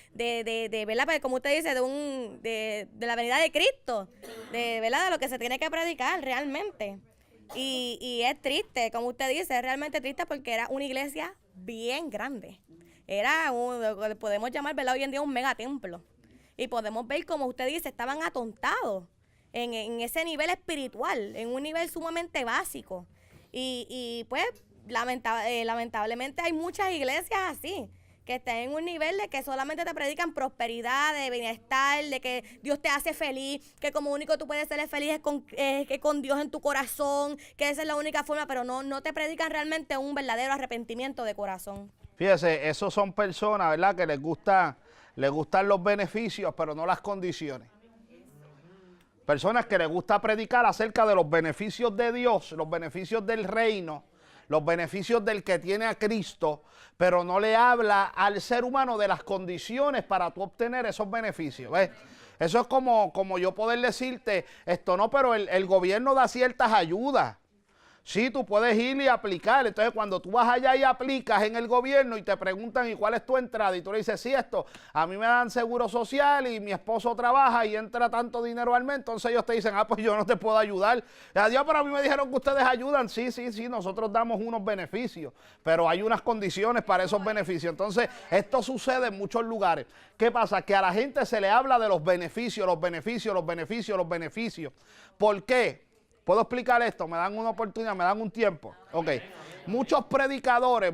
¿verdad?, pues como usted dice, de la venida de Cristo, ¿verdad?, de lo que se tiene que predicar realmente. Y es triste, como usted dice, es realmente triste porque era una iglesia bien grande. Era lo que podemos llamar, ¿verdad?, hoy en día un megatemplo. Y podemos ver, como usted dice, estaban atontados en ese nivel espiritual, en un nivel sumamente básico. Y pues, lamentablemente hay muchas iglesias así, que están en un nivel de que solamente te predican prosperidad, de bienestar, de que Dios te hace feliz, que como único tú puedes ser feliz es con Dios en tu corazón, que esa es la única forma, pero no te predican realmente un verdadero arrepentimiento de corazón. Fíjese, esos son personas, ¿verdad?, que les gustan los beneficios, pero no las condiciones. Personas que les gusta predicar acerca de los beneficios de Dios, los beneficios del reino, los beneficios del que tiene a Cristo, pero no le habla al ser humano de las condiciones para tú obtener esos beneficios. ¿Ves? Eso es como yo poder decirte, esto no, pero el gobierno da ciertas ayudas. Sí, tú puedes ir y aplicar. Entonces, cuando tú vas allá y aplicas en el gobierno y te preguntan, ¿y cuál es tu entrada? Y tú le dices, sí, esto, a mí me dan seguro social y mi esposo trabaja y entra tanto dinero al mes. Entonces ellos te dicen, pues yo no te puedo ayudar. Adiós, pero a mí me dijeron que ustedes ayudan. Sí, nosotros damos unos beneficios, pero hay unas condiciones para esos beneficios. Entonces, esto sucede en muchos lugares. ¿Qué pasa? Que a la gente se le habla de los beneficios, los beneficios, los beneficios, los beneficios. ¿Por qué? ¿Puedo explicar esto? ¿Me dan una oportunidad? ¿Me dan un tiempo? Ok. Muchos predicadores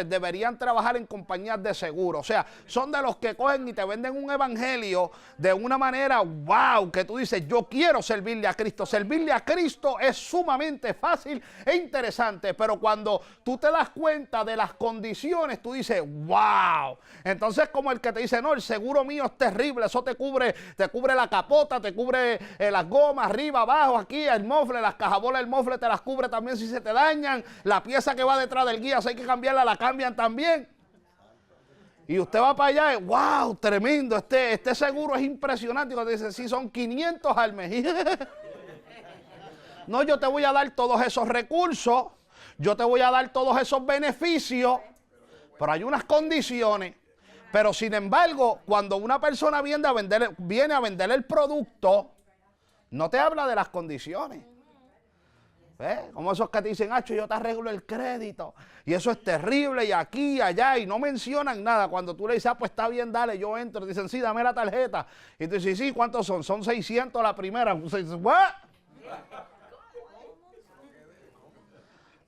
deberían trabajar en compañías de seguro. O sea, son de los que cogen y te venden un evangelio de una manera, wow, que tú dices, yo quiero servirle a Cristo. Servirle a Cristo es sumamente fácil e interesante, pero cuando tú te das cuenta de las condiciones, tú dices, wow. Entonces, como el que te dice, no, el seguro mío es terrible, eso te cubre la capota, te cubre las gomas, arriba, abajo, aquí, el mofle, las cajabolas del mofle te las cubre también si se te dañan. La pieza que va detrás del guía, si hay que cambiarla, la cambian también. Y usted va para allá y, wow, tremendo, este seguro es impresionante. Y cuando dice, sí, son 500 al mes. No, yo te voy a dar todos esos recursos, yo te voy a dar todos esos beneficios, pero hay unas condiciones. Pero sin embargo, cuando una persona viene a vender el producto, no te habla de las condiciones. ¿Ves? Como esos que te dicen, yo te arreglo el crédito. Y eso es terrible, y aquí, y allá, y no mencionan nada. Cuando tú le dices, pues está bien, dale, yo entro. Dicen, sí, dame la tarjeta. Y tú dices, sí, ¿cuántos son? Son 600 la primera. Dices, ¿what?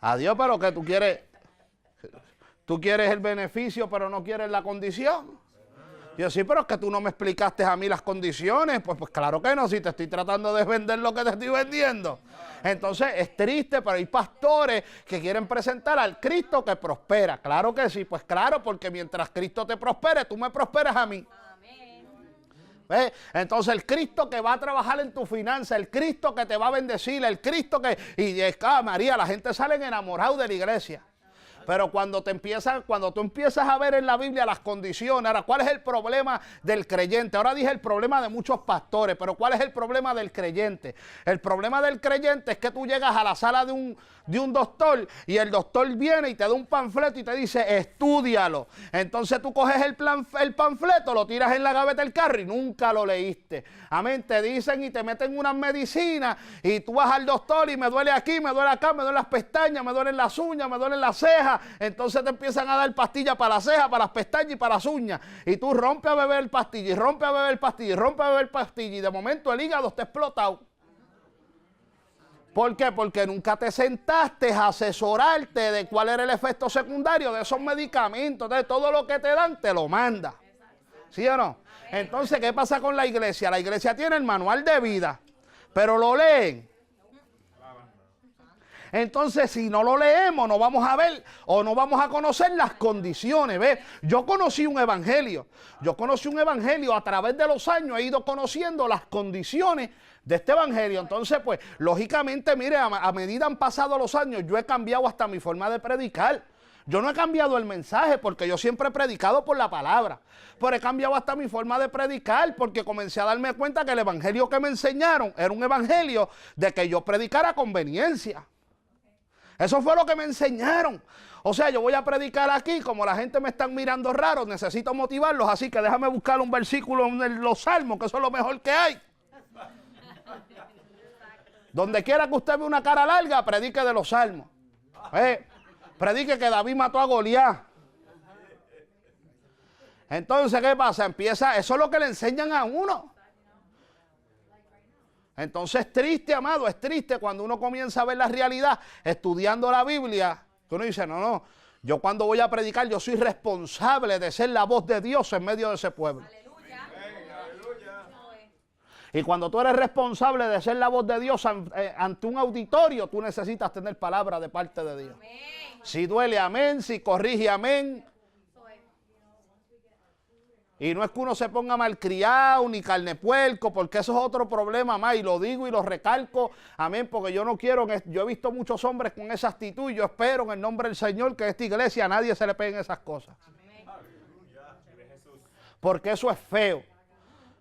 Adiós, pero que tú quieres el beneficio, pero no quieres la condición. Yo, sí, pero es que tú no me explicaste a mí las condiciones. Pues claro que no, si te estoy tratando de vender lo que te estoy vendiendo. Entonces es triste, pero hay pastores que quieren presentar al Cristo que prospera. Claro que sí, pues claro, porque mientras Cristo te prospere, tú me prosperas a mí. ¿Ves? Entonces el Cristo que va a trabajar en tu finanza, el Cristo que te va a bendecir, el Cristo que... Y María, la gente sale enamorado de la iglesia. Pero cuando tú empiezas a ver en la Biblia las condiciones, ahora, ¿cuál es el problema del creyente? Ahora dije el problema de muchos pastores, pero ¿cuál es el problema del creyente? El problema del creyente es que tú llegas a la sala de un doctor y el doctor viene y te da un panfleto y te dice, estúdialo. Entonces tú coges el panfleto, lo tiras en la gaveta del carro y nunca lo leíste. Amén, te dicen y te meten unas medicinas y tú vas al doctor y me duele aquí, me duele acá, me duelen las pestañas, me duelen las uñas, me duelen las cejas. Entonces te empiezan a dar pastillas para las cejas, para las pestañas y para las uñas. Y tú rompes a beber pastilla y rompes a beber pastilla y rompes a beber pastilla y de momento el hígado está explotado. ¿Por qué? Porque nunca te sentaste a asesorarte de cuál era el efecto secundario de esos medicamentos. Entonces todo lo que te dan te lo manda. ¿Sí o no? Entonces, ¿qué pasa con la iglesia? La iglesia tiene el manual de vida, pero lo leen. Entonces, si no lo leemos, no vamos a ver o no vamos a conocer las condiciones. ¿Ves? Yo conocí un evangelio. A través de los años he ido conociendo las condiciones de este evangelio. Entonces, pues, lógicamente, mire, a medida han pasado los años, yo he cambiado hasta mi forma de predicar. Yo no he cambiado el mensaje porque yo siempre he predicado por la palabra. Pero he cambiado hasta mi forma de predicar porque comencé a darme cuenta que el evangelio que me enseñaron era un evangelio de que yo predicara a conveniencia. Eso fue lo que me enseñaron. O sea, yo voy a predicar aquí, como la gente me está mirando raro, necesito motivarlos, así que déjame buscar un versículo en los Salmos, que eso es lo mejor que hay. Donde quiera que usted vea una cara larga, predique de los Salmos. Predique que David mató a Goliat. Entonces, ¿qué pasa? Eso es lo que le enseñan a uno. Entonces es triste, amado, es triste cuando uno comienza a ver la realidad estudiando la Biblia, que uno dice, no, yo cuando voy a predicar, yo soy responsable de ser la voz de Dios en medio de ese pueblo. Aleluya. Y cuando tú eres responsable de ser la voz de Dios ante un auditorio, tú necesitas tener palabra de parte de Dios. Amén. Si duele, amén, si corrige, amén. Y no es que uno se ponga malcriado ni carne puerco, porque eso es otro problema más. Y lo digo y lo recalco, amén, porque yo no quiero, yo he visto muchos hombres con esa actitud y yo espero en el nombre del Señor que a esta iglesia a nadie se le peguen esas cosas. Amén. Porque eso es feo.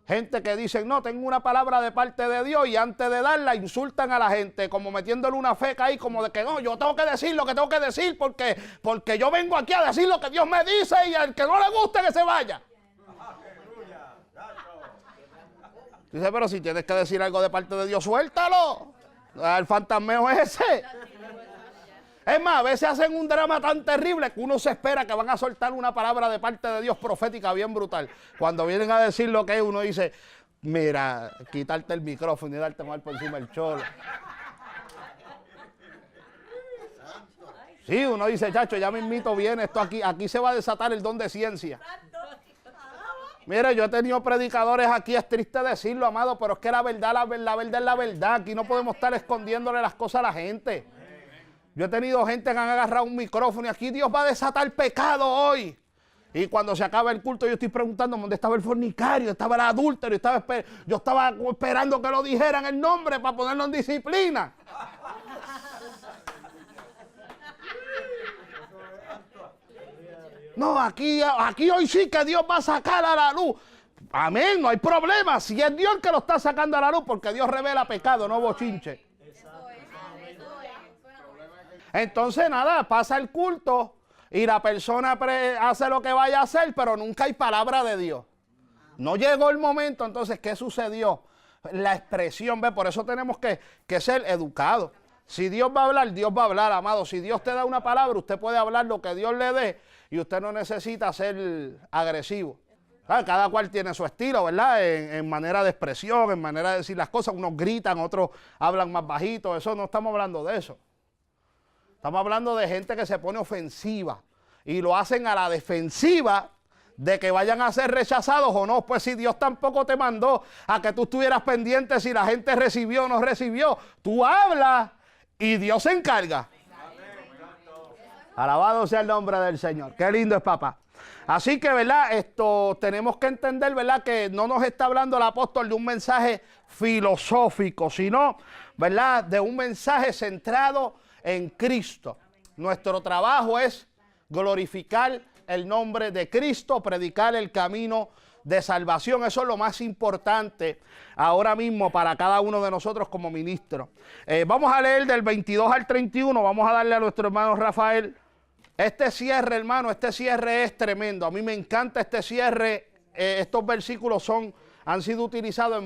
Gente que dice, no, tengo una palabra de parte de Dios y antes de darla insultan a la gente, como metiéndole una feca ahí, como de que no, yo tengo que decir lo que tengo que decir porque yo vengo aquí a decir lo que Dios me dice y al que no le guste que se vaya. Dice, pero si tienes que decir algo de parte de Dios, suéltalo. El fantasmeo es ese. Es más, a veces hacen un drama tan terrible que uno se espera que van a soltar una palabra de parte de Dios profética bien brutal. Cuando vienen a decir lo que es, uno dice, mira, quitarte el micrófono y darte mal por encima del cholo. Sí, uno dice, chacho, ya mismito viene esto aquí se va a desatar el don de ciencia. Mire, yo he tenido predicadores aquí, es triste decirlo, amado, pero es que la verdad es la verdad. Aquí no podemos estar escondiéndole las cosas a la gente. Yo he tenido gente que han agarrado un micrófono y aquí Dios va a desatar pecado hoy. Y cuando se acaba el culto yo estoy preguntando dónde estaba el fornicario, estaba el adúltero, yo estaba esperando que lo dijeran el nombre para ponerlo en disciplina. No, aquí hoy sí que Dios va a sacar a la luz. Amén, no hay problema. Si es Dios el que lo está sacando a la luz, porque Dios revela pecado, no bochinche. Entonces nada, pasa el culto y la persona hace lo que vaya a hacer, pero nunca hay palabra de Dios. No llegó el momento, entonces, ¿qué sucedió? La expresión, ¿ve? Por eso tenemos que ser educados. Si Dios va a hablar, amado. Si Dios te da una palabra, usted puede hablar lo que Dios le dé y usted no necesita ser agresivo. Cada cual tiene su estilo, ¿verdad? En manera de expresión, en manera de decir las cosas. Unos gritan, otros hablan más bajito. Eso no estamos hablando de eso. Estamos hablando de gente que se pone ofensiva y lo hacen a la defensiva de que vayan a ser rechazados o no. Pues si Dios tampoco te mandó a que tú estuvieras pendiente si la gente recibió o no recibió. Tú hablas y Dios se encarga. Alabado sea el nombre del Señor. Qué lindo es papá. Así que, ¿verdad? Tenemos que entender, ¿verdad? Que no nos está hablando el apóstol de un mensaje filosófico, sino, ¿verdad? De un mensaje centrado en Cristo. Nuestro trabajo es glorificar el nombre de Cristo, predicar el camino de salvación. Eso es lo más importante ahora mismo para cada uno de nosotros como ministros. Vamos a leer del 22 al 31. Vamos a darle a nuestro hermano Rafael. Este cierre, hermano, este cierre es tremendo. A mí me encanta este cierre. Estos versículos han sido utilizados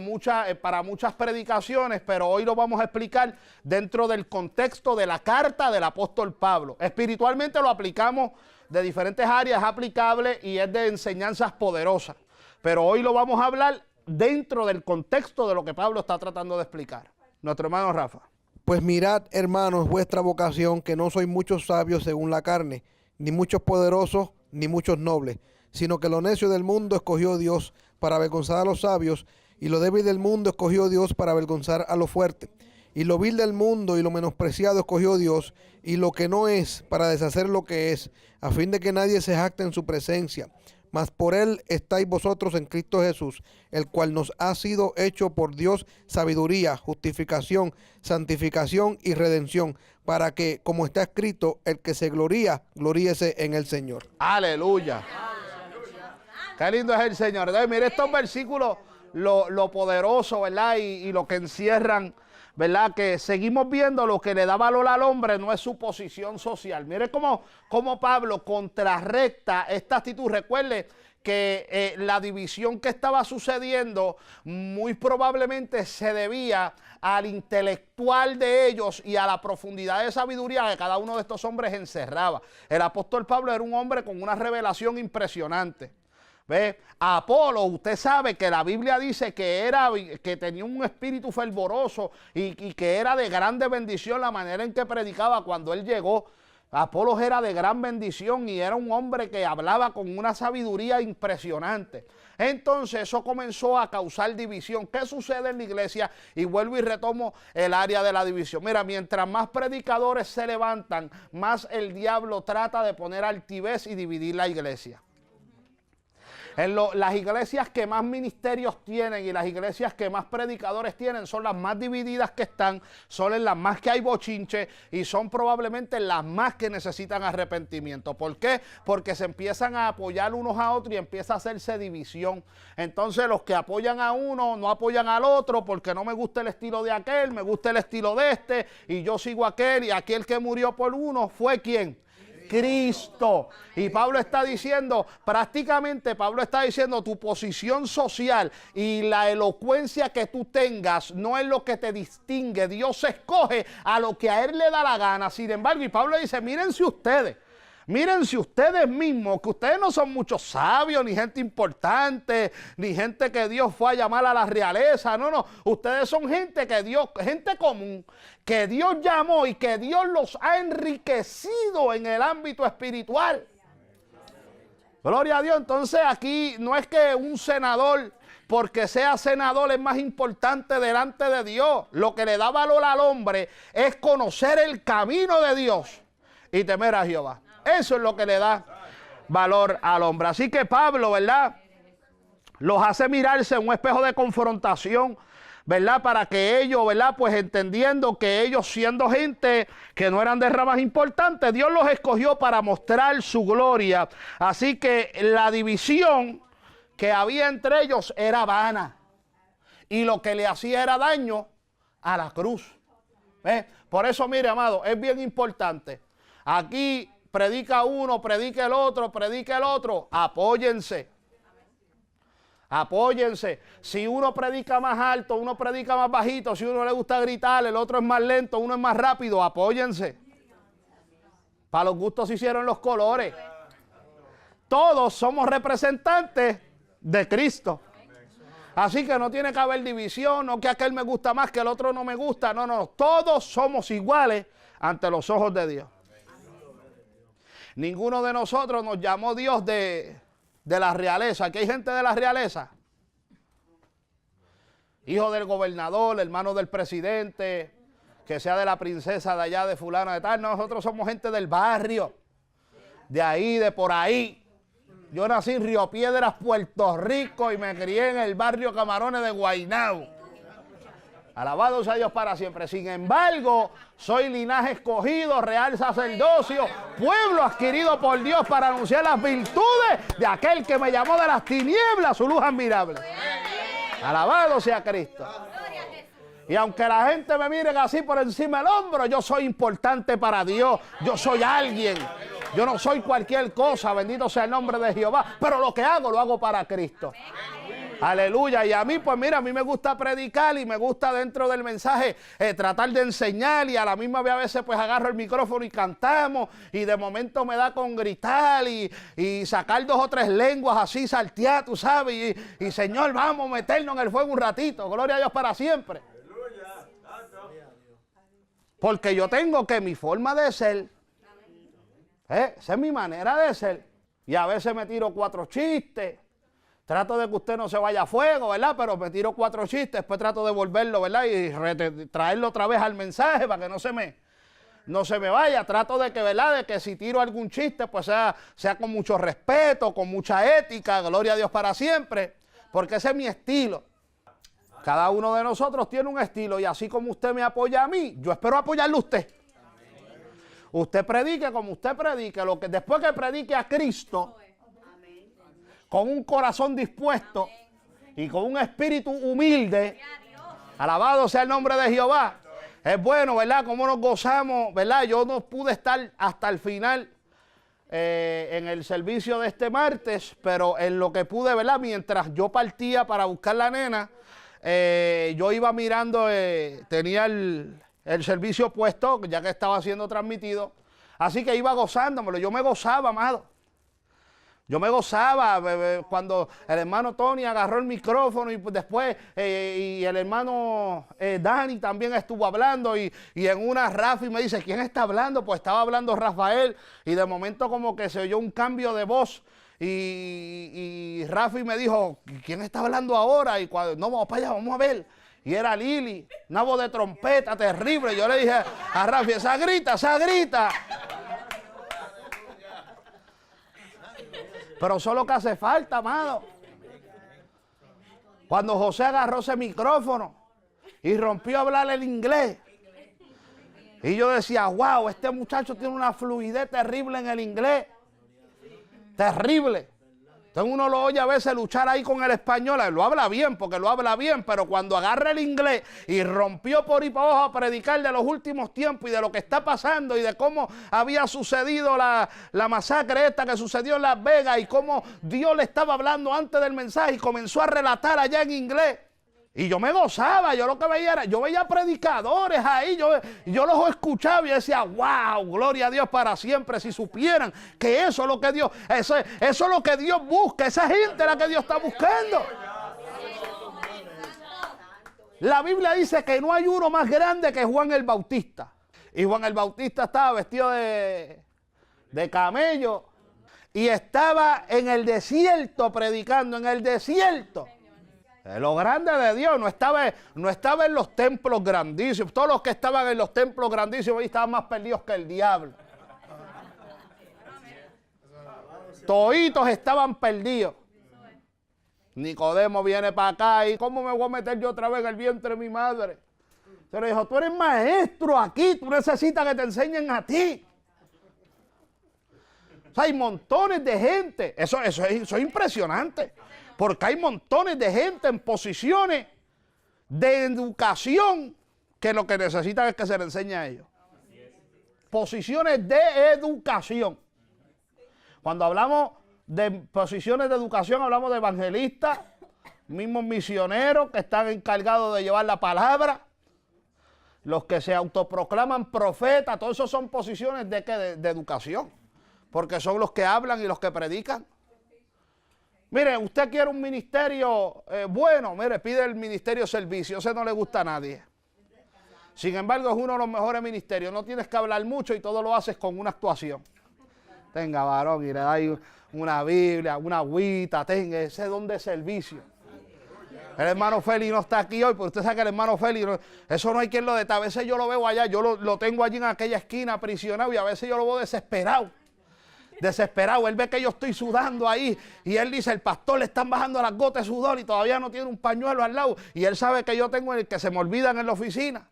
para muchas predicaciones, pero hoy lo vamos a explicar dentro del contexto de la carta del apóstol Pablo. Espiritualmente lo aplicamos de diferentes áreas, es aplicable y es de enseñanzas poderosas. Pero hoy lo vamos a hablar dentro del contexto de lo que Pablo está tratando de explicar. Nuestro hermano Rafa. Pues mirad, hermanos, vuestra vocación, que no sois muchos sabios según la carne, ni muchos poderosos, ni muchos nobles, sino que lo necio del mundo escogió Dios para avergonzar a los sabios, y lo débil del mundo escogió Dios para avergonzar a lo fuerte. Y lo vil del mundo y lo menospreciado escogió Dios, y lo que no es, para deshacer lo que es, a fin de que nadie se jacte en su presencia. Mas por él estáis vosotros en Cristo Jesús, el cual nos ha sido hecho por Dios sabiduría, justificación, santificación y redención, para que, como está escrito, el que se gloría, gloríese en el Señor. Aleluya. Qué lindo es el Señor. Entonces, mire estos versículos, lo poderoso, ¿verdad? Y lo que encierran, ¿verdad? Que seguimos viendo lo que le da valor al hombre no es su posición social. Mire cómo Pablo contrarrecta esta actitud. Recuerde que la división que estaba sucediendo muy probablemente se debía al intelectual de ellos y a la profundidad de sabiduría que cada uno de estos hombres encerraba. El apóstol Pablo era un hombre con una revelación impresionante. ¿Ve? Apolo, usted sabe que la Biblia dice que tenía un espíritu fervoroso y que era de grande bendición la manera en que predicaba cuando él llegó. Apolo era de gran bendición y era un hombre que hablaba con una sabiduría impresionante. Entonces eso comenzó a causar división. ¿Qué sucede en la iglesia? Y vuelvo y retomo el área de la división. Mira, mientras más predicadores se levantan, más el diablo trata de poner altivez y dividir la iglesia. Las iglesias que más ministerios tienen y las iglesias que más predicadores tienen son las más divididas que están, son en las más que hay bochinche y son probablemente las más que necesitan arrepentimiento. ¿Por qué? Porque se empiezan a apoyar unos a otros y empieza a hacerse división. Entonces los que apoyan a uno no apoyan al otro porque no me gusta el estilo de aquel, me gusta el estilo de este y yo sigo aquel y aquel que murió por uno fue ¿quién? Cristo. Y Pablo está diciendo, prácticamente Pablo está diciendo, tu posición social y la elocuencia que tú tengas no es lo que te distingue. Dios escoge a lo que a él le da la gana. Sin embargo, y Pablo dice, mírense ustedes mismos, que ustedes no son muchos sabios, ni gente importante, ni gente que Dios fue a llamar a la realeza. No, ustedes son gente común, que Dios llamó y que Dios los ha enriquecido en el ámbito espiritual. Gloria a Dios. Entonces aquí no es que un senador, porque sea senador, es más importante delante de Dios. Lo que le da valor al hombre es conocer el camino de Dios y temer a Jehová. Eso es lo que le da valor al hombre. Así que Pablo, ¿verdad?, los hace mirarse en un espejo de confrontación, ¿verdad?, para que ellos, ¿verdad?, pues entendiendo que ellos, siendo gente que no eran de ramas importantes, Dios los escogió para mostrar su gloria. Así que la división que había entre ellos era vana y lo que le hacía era daño a la cruz. ¿Ves? Por eso, mire, amado, es bien importante. Aquí predica uno, predica el otro, apóyense. Apóyense. Si uno predica más alto, uno predica más bajito, si uno le gusta gritar, el otro es más lento, uno es más rápido, apóyense. Para los gustos se hicieron los colores. Todos somos representantes de Cristo. Así que no tiene que haber división, no que aquel me gusta más, que el otro no me gusta. No, todos somos iguales ante los ojos de Dios. Ninguno de nosotros nos llamó Dios de la realeza. Aquí hay gente de la realeza. Hijo del gobernador, hermano del presidente, que sea de la princesa de allá, de fulana de tal. Nosotros somos gente del barrio, de ahí, de por ahí. Yo nací en Río Piedras, Puerto Rico, y me crié en el barrio Camarones de Guaynabo. Alabado sea Dios para siempre. Sin embargo, soy linaje escogido, real sacerdocio, pueblo adquirido por Dios para anunciar las virtudes de aquel que me llamó de las tinieblas, su luz admirable. Alabado sea Cristo. Y aunque la gente me mire así por encima del hombro, yo soy importante para Dios. Yo soy alguien. Yo no soy cualquier cosa, bendito sea el nombre de Jehová. Pero lo que hago, lo hago para Cristo. Aleluya. Y a mí, pues mira, a mí me gusta predicar y me gusta dentro del mensaje tratar de enseñar, y a la misma vez a veces pues agarro el micrófono y cantamos, y de momento me da con gritar y sacar 2 o 3 lenguas así, saltear, tú sabes, y Señor, vamos a meternos en el fuego un ratito. Gloria a Dios para siempre. Porque yo tengo que mi forma de ser, esa es mi manera de ser. Y a veces me tiro 4 chistes. Trato de que usted no se vaya a fuego, ¿verdad? Pero me tiro 4 chistes, después trato de volverlo, ¿verdad? Y traerlo otra vez al mensaje para que no se me vaya. Trato de que, ¿verdad? De que si tiro algún chiste, pues sea con mucho respeto, con mucha ética, gloria a Dios para siempre. Porque ese es mi estilo. Cada uno de nosotros tiene un estilo, y así como usted me apoya a mí, yo espero apoyarle a usted. Usted predique como usted predique, después que predique a Cristo, con un corazón dispuesto y con un espíritu humilde, alabado sea el nombre de Jehová. Es bueno, ¿verdad? Cómo nos gozamos, ¿verdad? Yo no pude estar hasta el final en el servicio de este martes, pero en lo que pude, ¿verdad? Mientras yo partía para buscar la nena, yo iba mirando, tenía el servicio puesto, ya que estaba siendo transmitido, así que iba gozándomelo. Yo me gozaba, amado. Yo me gozaba cuando el hermano Tony agarró el micrófono, y después y el hermano Dani también estuvo hablando, y en una Rafi me dice, ¿quién está hablando? Pues estaba hablando Rafael, y de momento como que se oyó un cambio de voz. Y Rafi me dijo, ¿quién está hablando ahora? Y cuando, no, vamos para allá, vamos a ver. Y era Lili, una voz de trompeta terrible. Yo le dije a Rafi, esa grita. Pero eso es lo que hace falta, amado. Cuando José agarró ese micrófono y rompió a hablar el inglés, y yo decía, wow, este muchacho tiene una fluidez terrible en el inglés. Terrible. Entonces uno lo oye a veces luchar ahí con el español, lo habla bien, porque lo habla bien, pero cuando agarra el inglés y rompió por ahí para abajo a predicar de los últimos tiempos y de lo que está pasando y de cómo había sucedido la masacre esta que sucedió en Las Vegas, y cómo Dios le estaba hablando antes del mensaje, y comenzó a relatar allá en inglés. Y yo me gozaba, yo lo que veía era, yo veía predicadores ahí, yo los escuchaba y decía, wow, gloria a Dios para siempre. Si supieran que eso es lo que Dios, eso es lo que Dios busca, esa gente es la que Dios está buscando. La Biblia dice que no hay uno más grande que Juan el Bautista. Y Juan el Bautista estaba vestido de camello y estaba en el desierto predicando, en el desierto. Lo grande de Dios no estaba en los templos grandísimos. Todos los que estaban en los templos grandísimos ahí estaban más perdidos que el diablo. Toditos estaban perdidos. Nicodemo viene para acá, y ¿cómo me voy a meter yo otra vez en el vientre de mi madre? Se le dijo, tú eres maestro aquí, tú necesitas que te enseñen a ti. O sea, hay montones de gente. Eso es impresionante. Porque hay montones de gente en posiciones de educación que lo que necesitan es que se le enseñe a ellos. Posiciones de educación. Cuando hablamos de posiciones de educación, hablamos de evangelistas, mismos misioneros que están encargados de llevar la palabra, los que se autoproclaman profetas, todos esos son posiciones de educación, porque son los que hablan y los que predican. Mire, usted quiere un ministerio bueno, mire, pide el ministerio servicio, ese no le gusta a nadie. Sin embargo, es uno de los mejores ministerios, no tienes que hablar mucho y todo lo haces con una actuación. Tenga, varón, y le da una Biblia, una agüita, tenga ese don de servicio. El hermano Félix no está aquí hoy, pero usted sabe que el hermano Félix, eso no hay quien lo deta. A veces yo lo veo allá, yo lo tengo allí en aquella esquina aprisionado, y a veces yo lo veo desesperado. desesperado. Él ve que yo estoy sudando ahí y él dice, el pastor le están bajando las gotas de sudor y todavía no tiene un pañuelo al lado. Y él sabe que yo tengo el que se me olvidan en la oficina.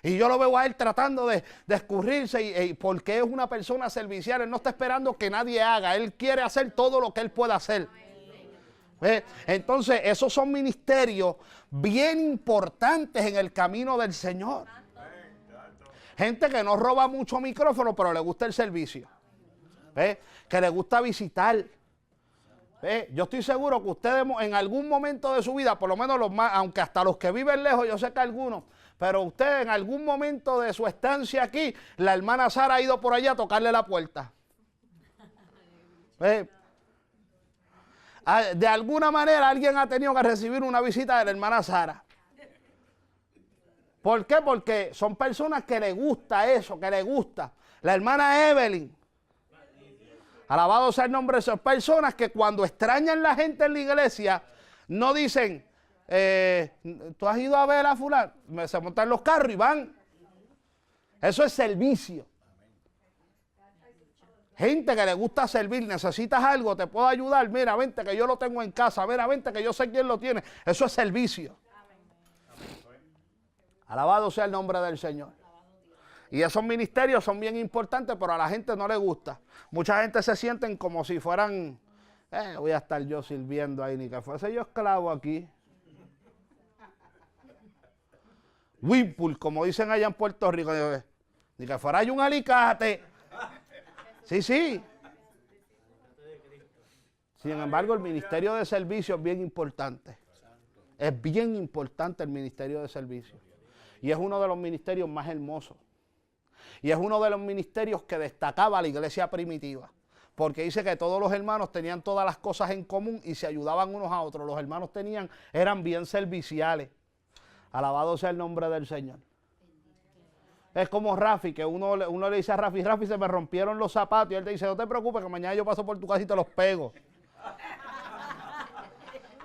Y yo lo veo a él tratando de escurrirse y porque es una persona servicial. Él no está esperando que nadie haga. Él quiere hacer todo lo que él pueda hacer. Entonces, esos son ministerios bien importantes en el camino del Señor. Gente que no roba mucho micrófono, pero le gusta el servicio. Que le gusta visitar. Yo estoy seguro que ustedes en algún momento de su vida, por lo menos los más, aunque hasta los que viven lejos, yo sé que algunos, pero ustedes en algún momento de su estancia aquí, la hermana Sara ha ido por allá a tocarle la puerta. De alguna manera alguien ha tenido que recibir una visita de la hermana Sara. ¿Por qué? Porque son personas que les gusta eso, que les gusta. La hermana Evelyn. Alabado sea el nombre de esas personas que cuando extrañan la gente en la iglesia, no dicen, tú has ido a ver a fulano, se montan los carros y van. Eso es servicio. Gente que le gusta servir, necesitas algo, te puedo ayudar, mira, vente que yo lo tengo en casa, mira, vente que yo sé quién lo tiene. Eso es servicio. Alabado sea el nombre del Señor. Y esos ministerios son bien importantes, pero a la gente no le gusta. Mucha gente se sienten como si fueran, voy a estar yo sirviendo ahí, ni que fuese yo esclavo aquí. Whirlpool, como dicen allá en Puerto Rico, ni que fuera yo un alicate. Sí, sí. Sin embargo, el ministerio de servicio es bien importante. Es bien importante el ministerio de servicio. Y es uno de los ministerios más hermosos. Y es uno de los ministerios que destacaba la iglesia primitiva. Porque dice que todos los hermanos tenían todas las cosas en común y se ayudaban unos a otros. Los hermanos eran bien serviciales. Alabado sea el nombre del Señor. Es como Rafi, que uno le dice a Rafi, Rafi, se me rompieron los zapatos. Y él te dice, no te preocupes, que mañana yo paso por tu casa y te los pego.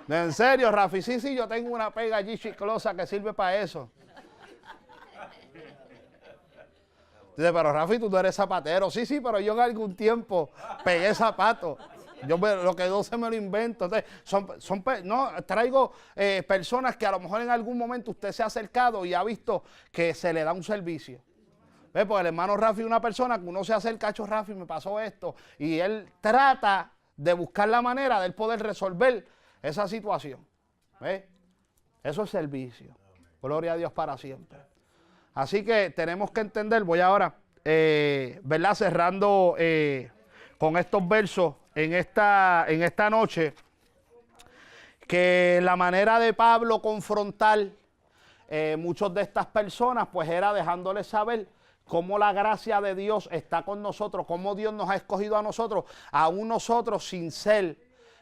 En serio, Rafi, sí, yo tengo una pega allí chiclosa que sirve para eso. Dice, pero Rafi, tú no eres zapatero. Sí, pero yo en algún tiempo pegué zapatos. Lo que no se me lo invento. Entonces, traigo personas que a lo mejor en algún momento usted se ha acercado y ha visto que se le da un servicio. ¿Ve? Porque el hermano Rafi es una persona que uno se acerca, Rafi, me pasó esto. Y él trata de buscar la manera de él poder resolver esa situación. ¿Ve? Eso es servicio. Gloria a Dios para siempre. Así que tenemos que entender, voy ahora, ¿verdad? Cerrando con estos versos en esta noche, que la manera de Pablo confrontar muchas de estas personas, pues era dejándoles saber cómo la gracia de Dios está con nosotros, cómo Dios nos ha escogido a nosotros sin ser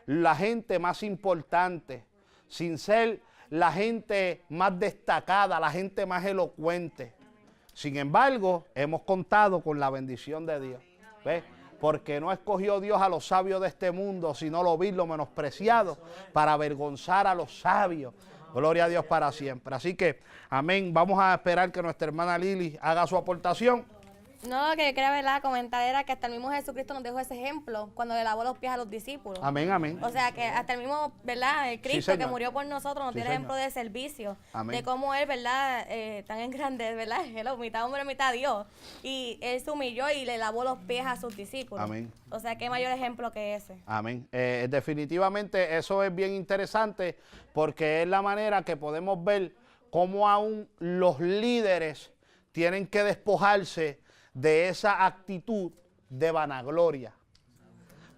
la gente más importante, sin ser la gente más destacada, la gente más elocuente. Sin embargo, hemos contado con la bendición de Dios. ¿Ves? Porque no escogió Dios a los sabios de este mundo, sino lo vil, lo menospreciado, para avergonzar a los sabios. Gloria a Dios para siempre. Así que, amén. Vamos a esperar que nuestra hermana Lili haga su aportación. No, lo que yo quería, ¿verdad?, comentar era que hasta el mismo Jesucristo nos dejó ese ejemplo cuando le lavó los pies a los discípulos. Amén, amén. O sea, que hasta el mismo, ¿verdad?, el Cristo que murió por nosotros nos dio el ejemplo de servicio. Amén. De cómo Él, ¿verdad?, tan en grande, ¿verdad?, Él mitad hombre, mitad Dios. Y Él se humilló y le lavó los pies a sus discípulos. Amén. O sea, qué mayor ejemplo que ese. Amén. Definitivamente eso es bien interesante porque es la manera que podemos ver cómo aún los líderes tienen que despojarse de esa actitud de vanagloria.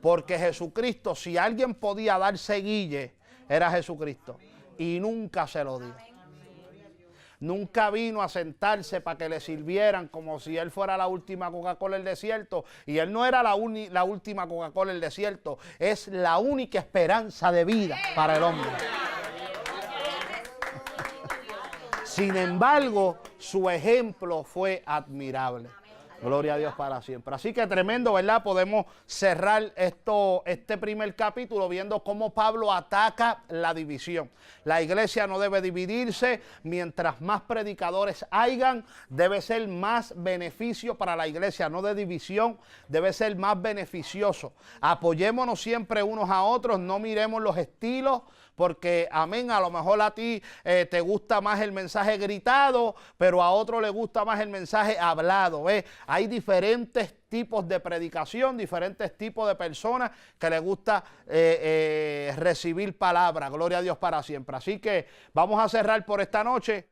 Porque Jesucristo, si alguien podía darse guille, era Jesucristo. Y nunca se lo dio. Nunca vino a sentarse para que le sirvieran como si él fuera la última Coca-Cola del desierto. Y él no era la última Coca-Cola del desierto. Es la única esperanza de vida para el hombre. Sin embargo, su ejemplo fue admirable. Gloria a Dios para siempre. Así que tremendo, ¿verdad? Podemos cerrar este primer capítulo viendo cómo Pablo ataca la división. La iglesia no debe dividirse. Mientras más predicadores hayan, debe ser más beneficio para la iglesia, no de división, debe ser más beneficioso. Apoyémonos siempre unos a otros, no miremos los estilos, porque amén, a lo mejor a ti te gusta más el mensaje gritado, pero a otro le gusta más el mensaje hablado. ¿Ves? Hay diferentes tipos de predicación, diferentes tipos de personas que les gusta recibir palabra. Gloria a Dios para siempre. Así que vamos a cerrar por esta noche.